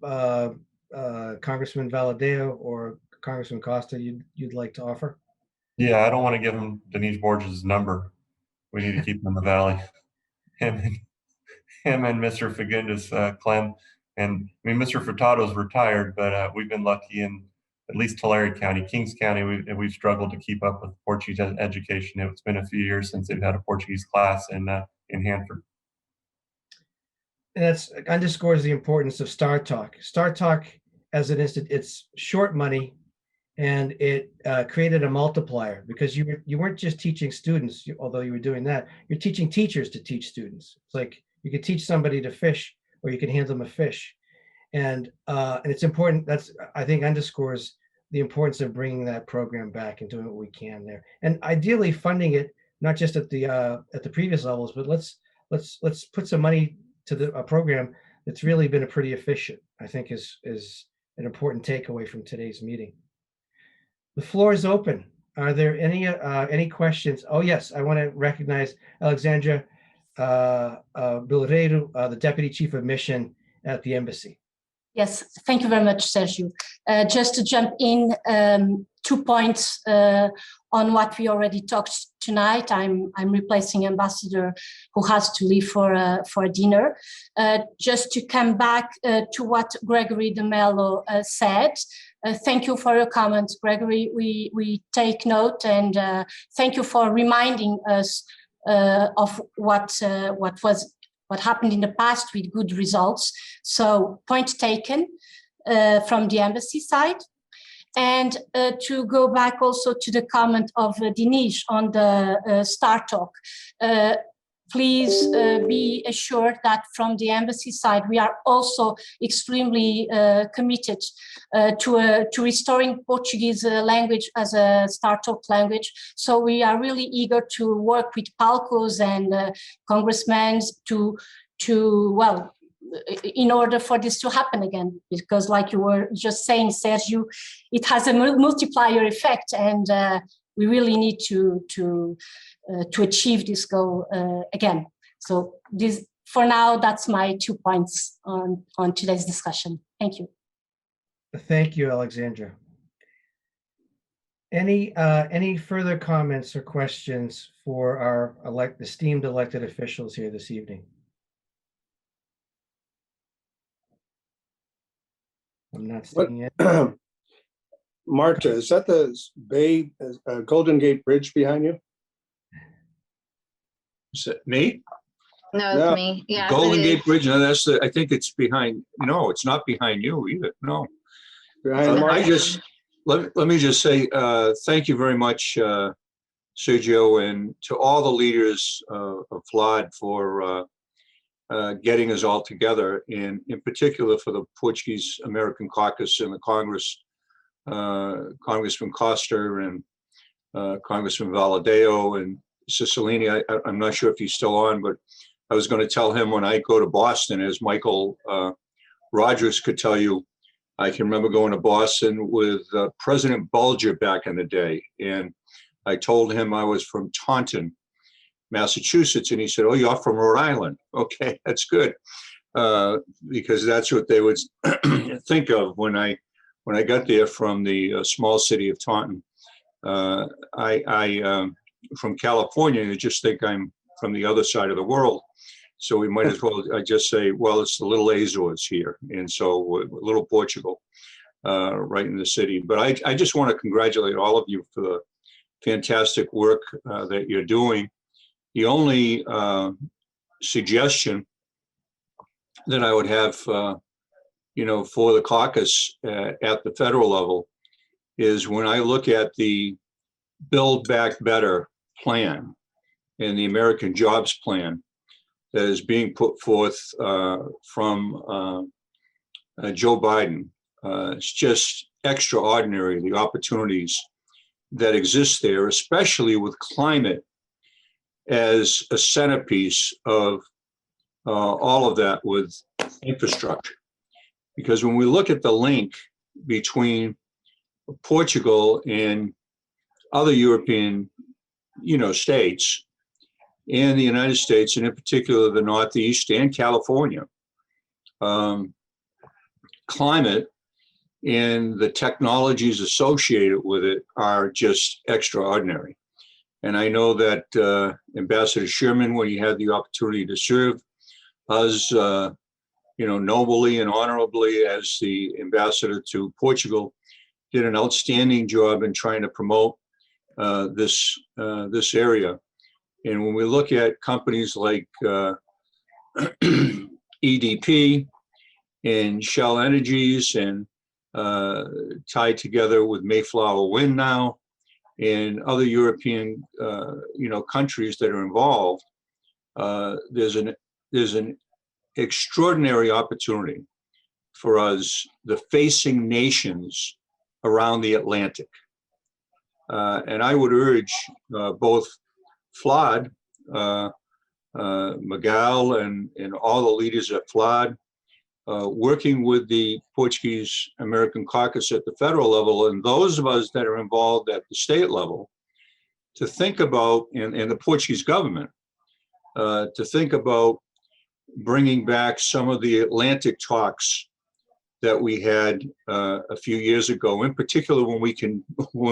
Congressman Valadeo or Congressman Costa, you'd like to offer? Yeah, I don't want to give him Denise Borges' number. We need to keep him in the valley. Him and Mr. Fagundes, Clem. And I mean, Mr. Furtado's retired, but we've been lucky in at least Tulare County, Kings County, we've struggled to keep up with Portuguese education. It's been a few years since they've had a Portuguese class in Hanford. And that underscores the importance of Star Talk. Star Talk, as an institute, it's short money, and it created a multiplier because you weren't just teaching students, although you were doing that. You're teaching teachers to teach students. It's like you could teach somebody to fish, or you can hand them a fish, and it's important. That's, I think, underscores the importance of bringing that program back and doing what we can there, and ideally funding it not just at the previous levels, but let's put some money to a program that's really been a pretty efficient. I think is an important takeaway from today's meeting. The floor is open. Are there any questions? Oh yes, I want to recognize Alexandra Bilheiro, the Deputy Chief of Mission at the Embassy. Yes, thank you very much, Sergio. Just to jump in, 2 points on what we already talked tonight. I'm replacing Ambassador who has to leave for dinner. Just to come back to what Gregory de Mello said. Thank you for your comments, Gregory. We take note, and thank you for reminding us of what happened in the past with good results. So point taken from the embassy side. And to go back also to the comment of Dinesh on the Star Talk, please be assured that from the embassy side, we are also extremely committed to restoring Portuguese language as a Star Talk language. So we are really eager to work with PALCUS and congressmen well, in order for this to happen again, because like you were just saying, Sergio, it has a multiplier effect, and we really need to achieve this goal again. So this, for now, that's my 2 points on today's discussion. Thank you. Thank you, Alexandra. Any further comments or questions for our esteemed elected officials here this evening? I'm not seeing it. Marta, is that the Golden Gate Bridge behind you? Is it me? No, No. it's me. Yeah. Golden Gate Bridge, no, I think it's behind, no, it's not behind you either, no. Behind Marta? Let me just say, thank you very much, Sergio, and to all the leaders of FLAD for getting us all together, and in particular for the Portuguese American Caucus and the Congress, Congressman Costa and Congressman Valadeo and Cicilline. I'm not sure if he's still on, but I was going to tell him when I go to Boston, as Michael Rogers could tell you, I can remember going to Boston with President Bulger back in the day. And I told him I was from Taunton, Massachusetts. And he said, "Oh, you're from Rhode Island." Okay, that's good. Because that's what they would think of when I got there from the small city of Taunton. From California, you just think I'm from the other side of the world. So we might as well just say, well, it's the little Azores here. And so little Portugal, right in the city. But I just want to congratulate all of you for the fantastic work that you're doing. The only suggestion that I would have, for the caucus at the federal level is when I look at the Build Back Better plan and the American Jobs Plan that is being put forth from Joe Biden. It's just extraordinary, the opportunities that exist there, especially with climate as a centerpiece of all of that with infrastructure. Because when we look at the link between Portugal and other European, states and the United States, and in particular the Northeast and California, climate and the technologies associated with it are just extraordinary. And I know that Ambassador Sherman, when he had the opportunity to serve us, nobly and honorably as the ambassador to Portugal, did an outstanding job in trying to promote this area. And when we look at companies like EDP and Shell Energies and tied together with Mayflower Wind now and other European countries that are involved, there's an extraordinary opportunity for us, the facing nations around the Atlantic. And I would urge both FLAD, Miguel and all the leaders at FLAD, working with the Portuguese American Caucus at the federal level, and those of us that are involved at the state level, to think about, and the Portuguese government, to think about bringing back some of the Atlantic talks that we had a few years ago, in particular when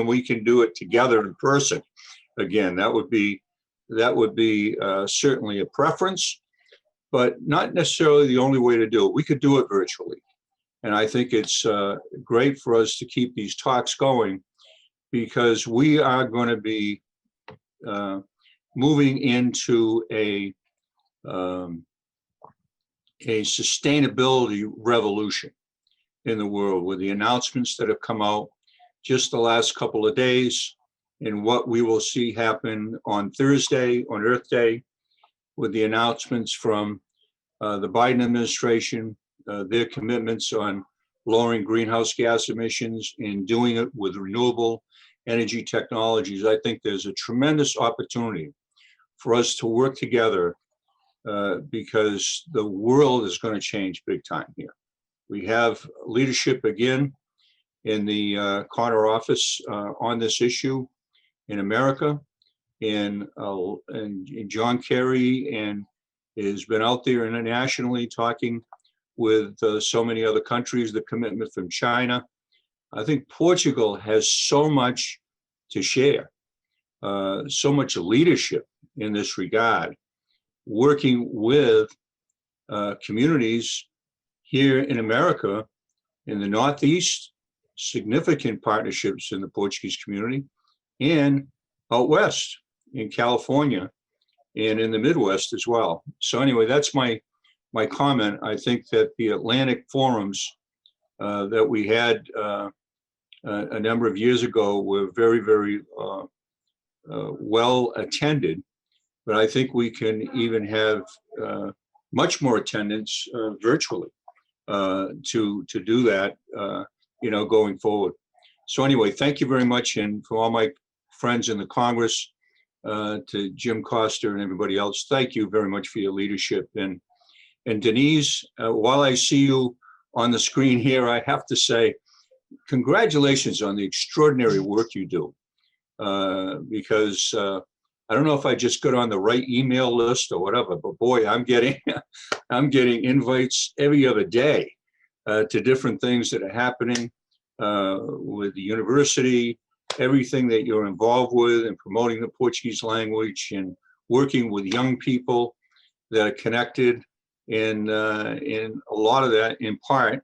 we can do it together in person. Again, that would be certainly a preference, but not necessarily the only way to do it. We could do it virtually. And I think it's great for us to keep these talks going, because we are going to be moving into a sustainability revolution in the world with the announcements that have come out just the last couple of days and what we will see happen on Thursday, on Earth Day, with the announcements from the Biden administration, their commitments on lowering greenhouse gas emissions and doing it with renewable energy technologies. I think there's a tremendous opportunity for us to work together because the world is going to change big time here. We have leadership again in the Carter office on this issue in America, and John Kerry and has been out there internationally talking with so many other countries, the commitment from China. I think Portugal has so much to share, so much leadership in this regard, working with communities here in America, in the Northeast, significant partnerships in the Portuguese community, and out West in California and in the Midwest as well. So anyway, that's my comment. I think that the Atlantic forums that we had a number of years ago were very, very well attended, but I think we can even have much more attendance virtually to do that, going forward. So anyway, thank you very much, and for all my friends in the Congress, to Jim Coster and everybody else, thank you very much for your leadership. And Denise, while I see you on the screen here, I have to say, congratulations on the extraordinary work you do. Because I don't know if I just got on the right email list or whatever, but boy, I'm getting invites every other day to different things that are happening with the university, everything that you're involved with in promoting the Portuguese language and working with young people that are connected. And a lot of that, in part,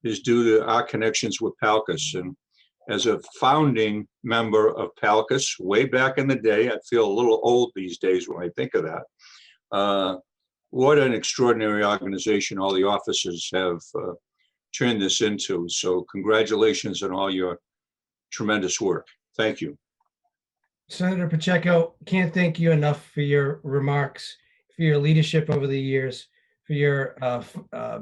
is due to our connections with PALCUS. And as a founding member of PALCUS way back in the day, I feel a little old these days when I think of that. What an extraordinary organization all the officers have turned this into. So congratulations on all your tremendous work. Thank you. Senator Pacheco, can't thank you enough for your remarks, for your leadership over the years, for your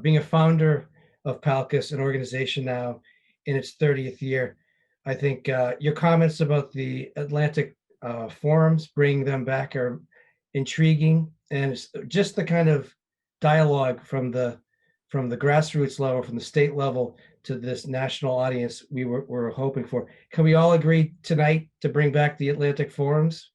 being a founder of PALCUS, an organization now in its 30th year. I think your comments about the Atlantic forums, bringing them back, are intriguing, and it's just the kind of dialogue from the grassroots level, from the state level to this national audience we were hoping for. Can we all agree tonight to bring back the Atlantic forums?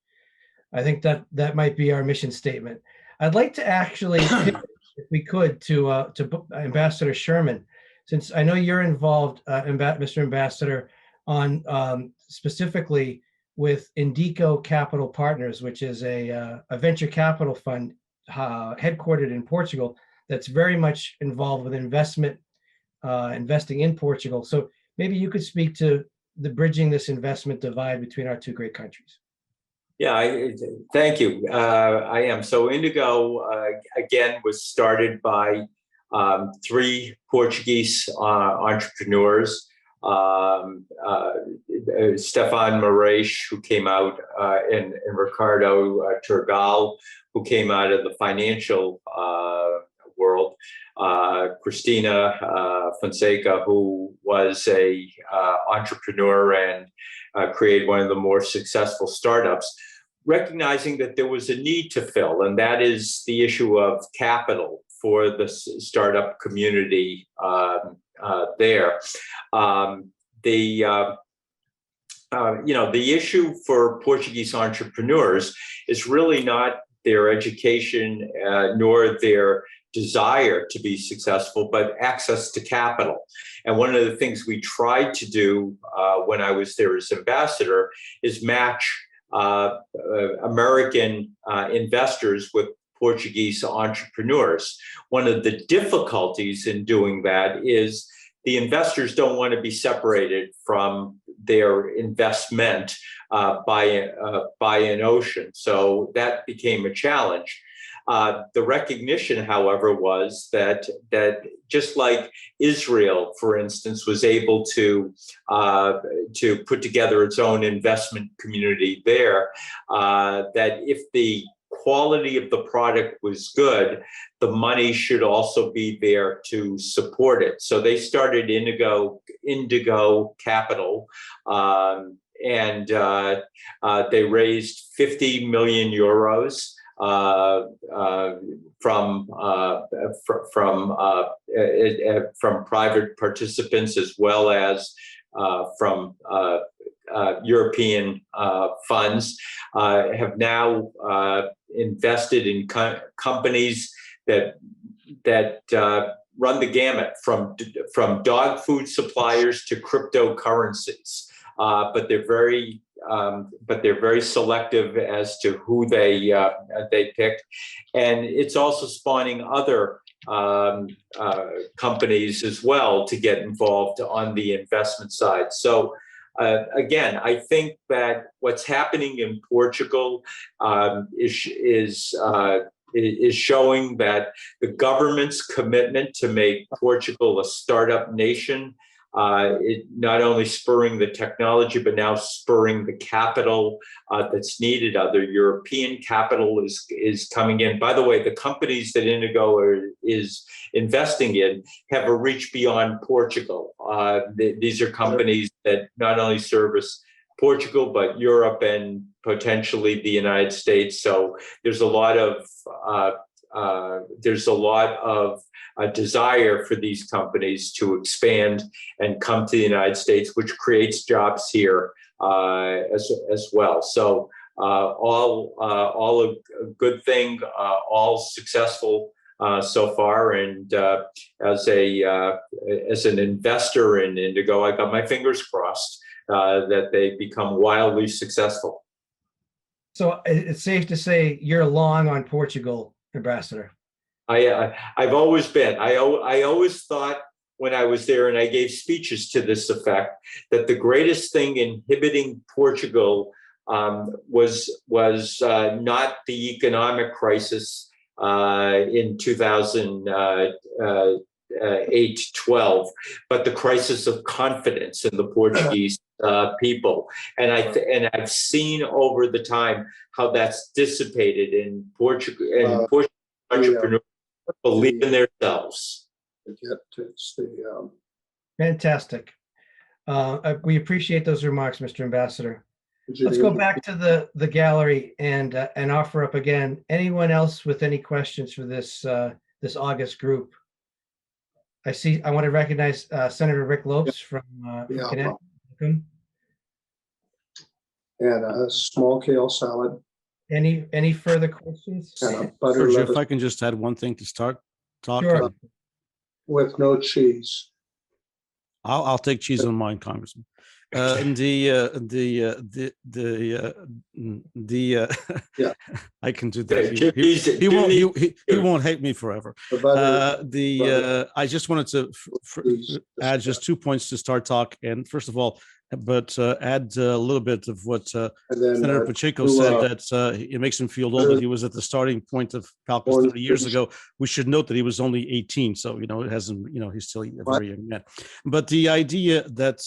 I think that might be our mission statement. I'd like to actually, if we could, to Ambassador Sherman, since I know you're involved, Mr. Ambassador, on specifically with Indico Capital Partners, which is a venture capital fund headquartered in Portugal that's very much involved with investing in Portugal. So maybe you could speak to the bridging this investment divide between our two great countries. Yeah, thank you. I am. So Indigo, again, was started by three Portuguese entrepreneurs, Stefan Moraes, who came out, and Ricardo Turgal, who came out of the financial world, Cristina Fonseca, who was a entrepreneur and created one of the more successful startups, recognizing that there was a need to fill, and that is the issue of capital for the startup community there. The issue for Portuguese entrepreneurs is really not their education nor their desire to be successful, but access to capital. And one of the things we tried to do when I was there as ambassador is match American investors with Portuguese entrepreneurs. One of the difficulties in doing that is the investors don't want to be separated from their investment by an ocean. So that became a challenge. The recognition, however, was that just like Israel, for instance, was able to put together its own investment community there, that if the quality of the product was good, the money should also be there to support it. So they started Indigo Capital, and they raised 50 million euros. From private participants, as well as from European funds, have now invested in companies that run the gamut from dog food suppliers to cryptocurrencies. But they're very selective as to who they pick, and it's also spawning other companies as well to get involved on the investment side. So again, I think that what's happening in Portugal is showing that the government's commitment to make Portugal a startup nation, it not only spurring the technology, but now spurring the capital that's needed. Other European capital is coming in. By the way, the companies that Indigo is investing in have a reach beyond Portugal. These are companies that not only service Portugal, but Europe and potentially the United States. So there's a lot of desire for these companies to expand and come to the United States, which creates jobs here as well. So all a good thing, all successful so far. And as an investor in Indigo, I got my fingers crossed that they become wildly successful. So it's safe to say you're long on Portugal, Ambassador. I've always been. I always thought when I was there, and I gave speeches to this effect, that the greatest thing inhibiting Portugal was not the economic crisis in 2008-12, but the crisis of confidence in the Portuguese people. And I've seen over the time how that's dissipated in Portugal, and Portuguese entrepreneurs believe in themselves. Fantastic. We appreciate those remarks, Mr. Ambassador. Let's go back to the gallery and offer up again. Anyone else with any questions for this August group? I want to recognize Senator Rick Lopes from Connecticut. Welcome. And a small kale salad. Any further questions? And a butter Sergio, lettuce if I can just add one thing to start talking. Sure. with no cheese. I'll take cheese on mine, Congressman. Yeah. I can do that. He won't hate me forever. I just wanted to add just 2 points to start talk. And first of all, add a little bit of what Senator Pacheco said, that it makes him feel old that he was at the starting point of PALCUS 30 years ago. We should note that he was only 18, so it hasn't. He's still a very young man. But the idea that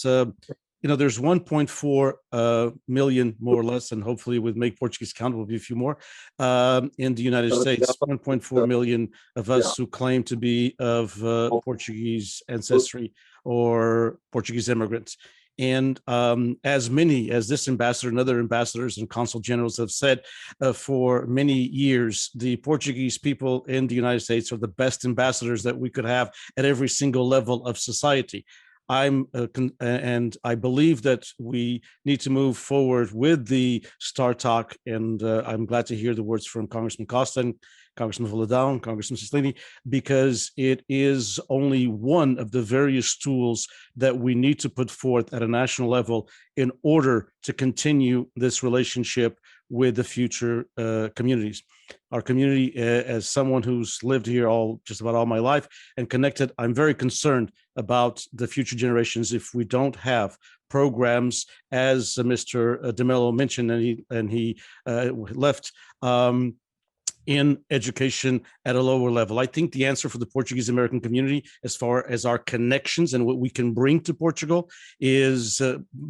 there's 1.4 million, more or less, and hopefully with Make Portuguese Count will be a few more in the United States. 1.4 million of us who claim to be of Portuguese ancestry or Portuguese immigrants. And as many as this ambassador and other ambassadors and consul generals have said, for many years, the Portuguese people in the United States are the best ambassadors that we could have at every single level of society. And I believe that we need to move forward with the Star Talk, and I'm glad to hear the words from Congressman Costa and Congressman Valadão, Congressman Ciclini, because it is only one of the various tools that we need to put forth at a national level in order to continue this relationship with the future communities. our community, as someone who's lived here just about all my life and connected, I'm very concerned about the future generations if we don't have programs, as Mr. DeMello mentioned, and he left, in education at a lower level. I think the answer for the Portuguese American community, as far as our connections and what we can bring to Portugal, is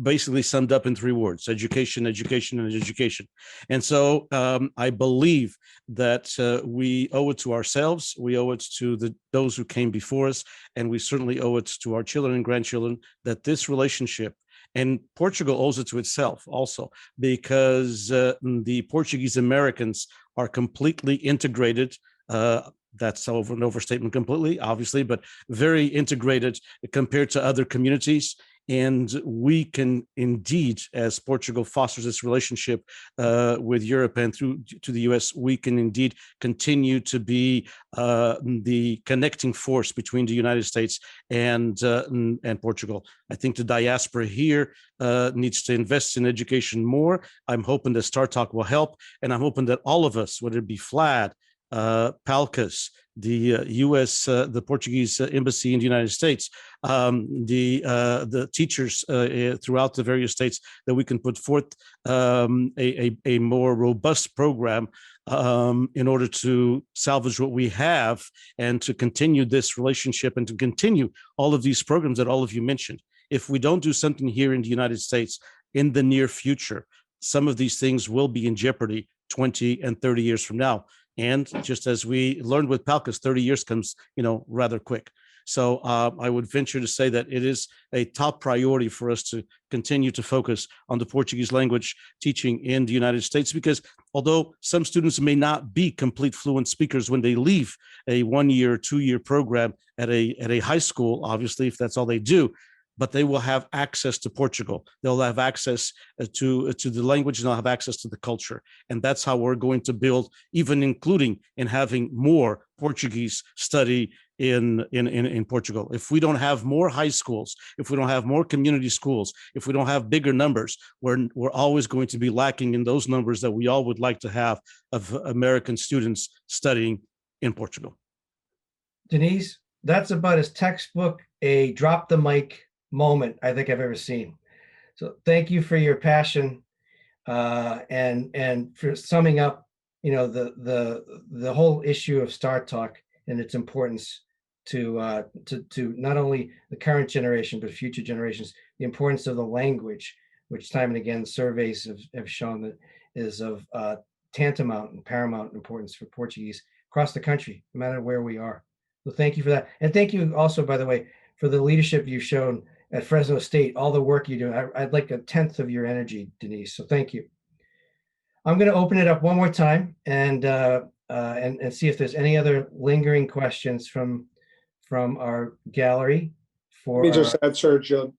basically summed up in 3 words: education, education, and education. And so I believe that we owe it to ourselves, we owe it to those who came before us, and we certainly owe it to our children and grandchildren that this relationship, and Portugal owes it to itself also, because the Portuguese Americans are completely integrated. That's an overstatement completely, obviously, but very integrated compared to other communities. And we can indeed, as Portugal fosters this relationship with Europe and through to the US, we can indeed continue to be the connecting force between the United States and Portugal. I think the diaspora here needs to invest in education more. I'm hoping that Star Talk will help, and I'm hoping that all of us, whether it be FLAD, PALCUS, the U.S., the Portuguese embassy in the United States, the teachers throughout the various states, that we can put forth a more robust program in order to salvage what we have and to continue this relationship and to continue all of these programs that all of you mentioned. If we don't do something here in the United States in the near future, some of these things will be in jeopardy 20 and 30 years from now. And just as we learned with PALCUS, 30 years comes, rather quick. So I would venture to say that it is a top priority for us to continue to focus on the Portuguese language teaching in the United States, because although some students may not be complete fluent speakers when they leave a 1-year or 2-year program at a high school, obviously, if that's all they do, but they will have access to Portugal. They'll have access to the language, and they'll have access to the culture. And that's how we're going to build, even including in having more Portuguese study in Portugal. If we don't have more high schools, if we don't have more community schools, if we don't have bigger numbers, we're always going to be lacking in those numbers that we all would like to have of American students studying in Portugal. Denise, that's about as textbook a drop the mic moment I think I've ever seen. So thank you for your passion and for summing up, the whole issue of Star Talk and its importance to not only the current generation but future generations. The importance of the language, which time and again surveys have shown that is of tantamount and paramount importance for Portuguese across the country, no matter where we are. So thank you for that, and thank you also, by the way, for the leadership you've shown at Fresno State, all the work you do. I'd like 1/10 of your energy, Denise. So thank you. I'm going to open it up one more time and see if there's any other lingering questions from our gallery. Let me just add, Sergio,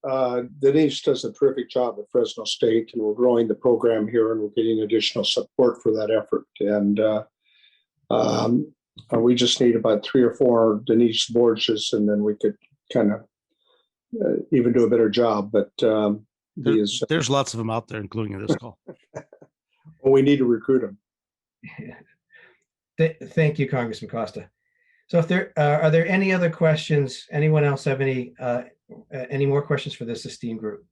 Denise does a terrific job at Fresno State, and we're growing the program here, and we're getting additional support for that effort. And we just need about 3 or 4 Denise Borges, and then we could kind of even do a better job. But there's lots of them out there, including in this call. Well, we need to recruit them. Thank you, Congressman Costa. So if there are there any other questions? Anyone else have any more questions for this esteemed group?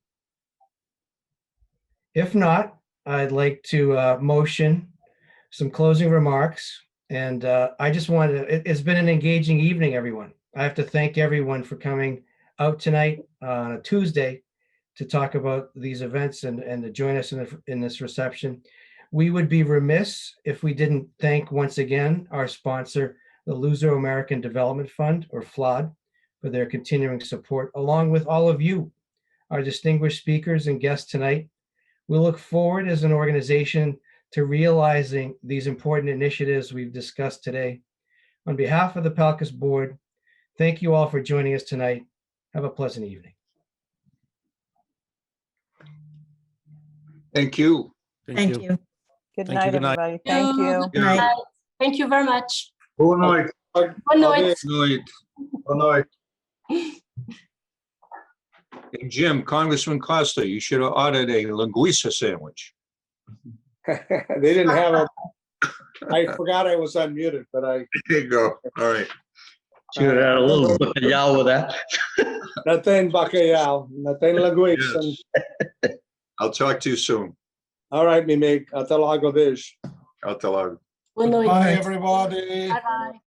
If not, I'd like to motion some closing remarks. And I just wanted to, it's been an engaging evening, everyone. I have to thank everyone for coming out tonight on a Tuesday to talk about these events and to join us in this reception. We would be remiss if we didn't thank once again our sponsor, the Luso American Development Fund, or FLAD, for their continuing support, along with all of you, our distinguished speakers and guests tonight. We look forward as an organization to realizing these important initiatives we've discussed today. On behalf of the PALCUS board, thank you all for joining us tonight. Have a pleasant evening. Thank you. Thank you. Good night, everybody. Thank you. Good night. Thank you very much. Good night. Good night. Good night. And Jim, Congressman Costa, you should have ordered a linguiça sandwich. They didn't have I forgot I was unmuted, but I. There you go. All right. Should have had a little bacalhau with that. Natin bacalhau, natin laguix. Yes. I'll talk to you soon. All right, Mimig. Até logo, beijo. Até logo. Boa noite. Bye, everybody. Bye bye.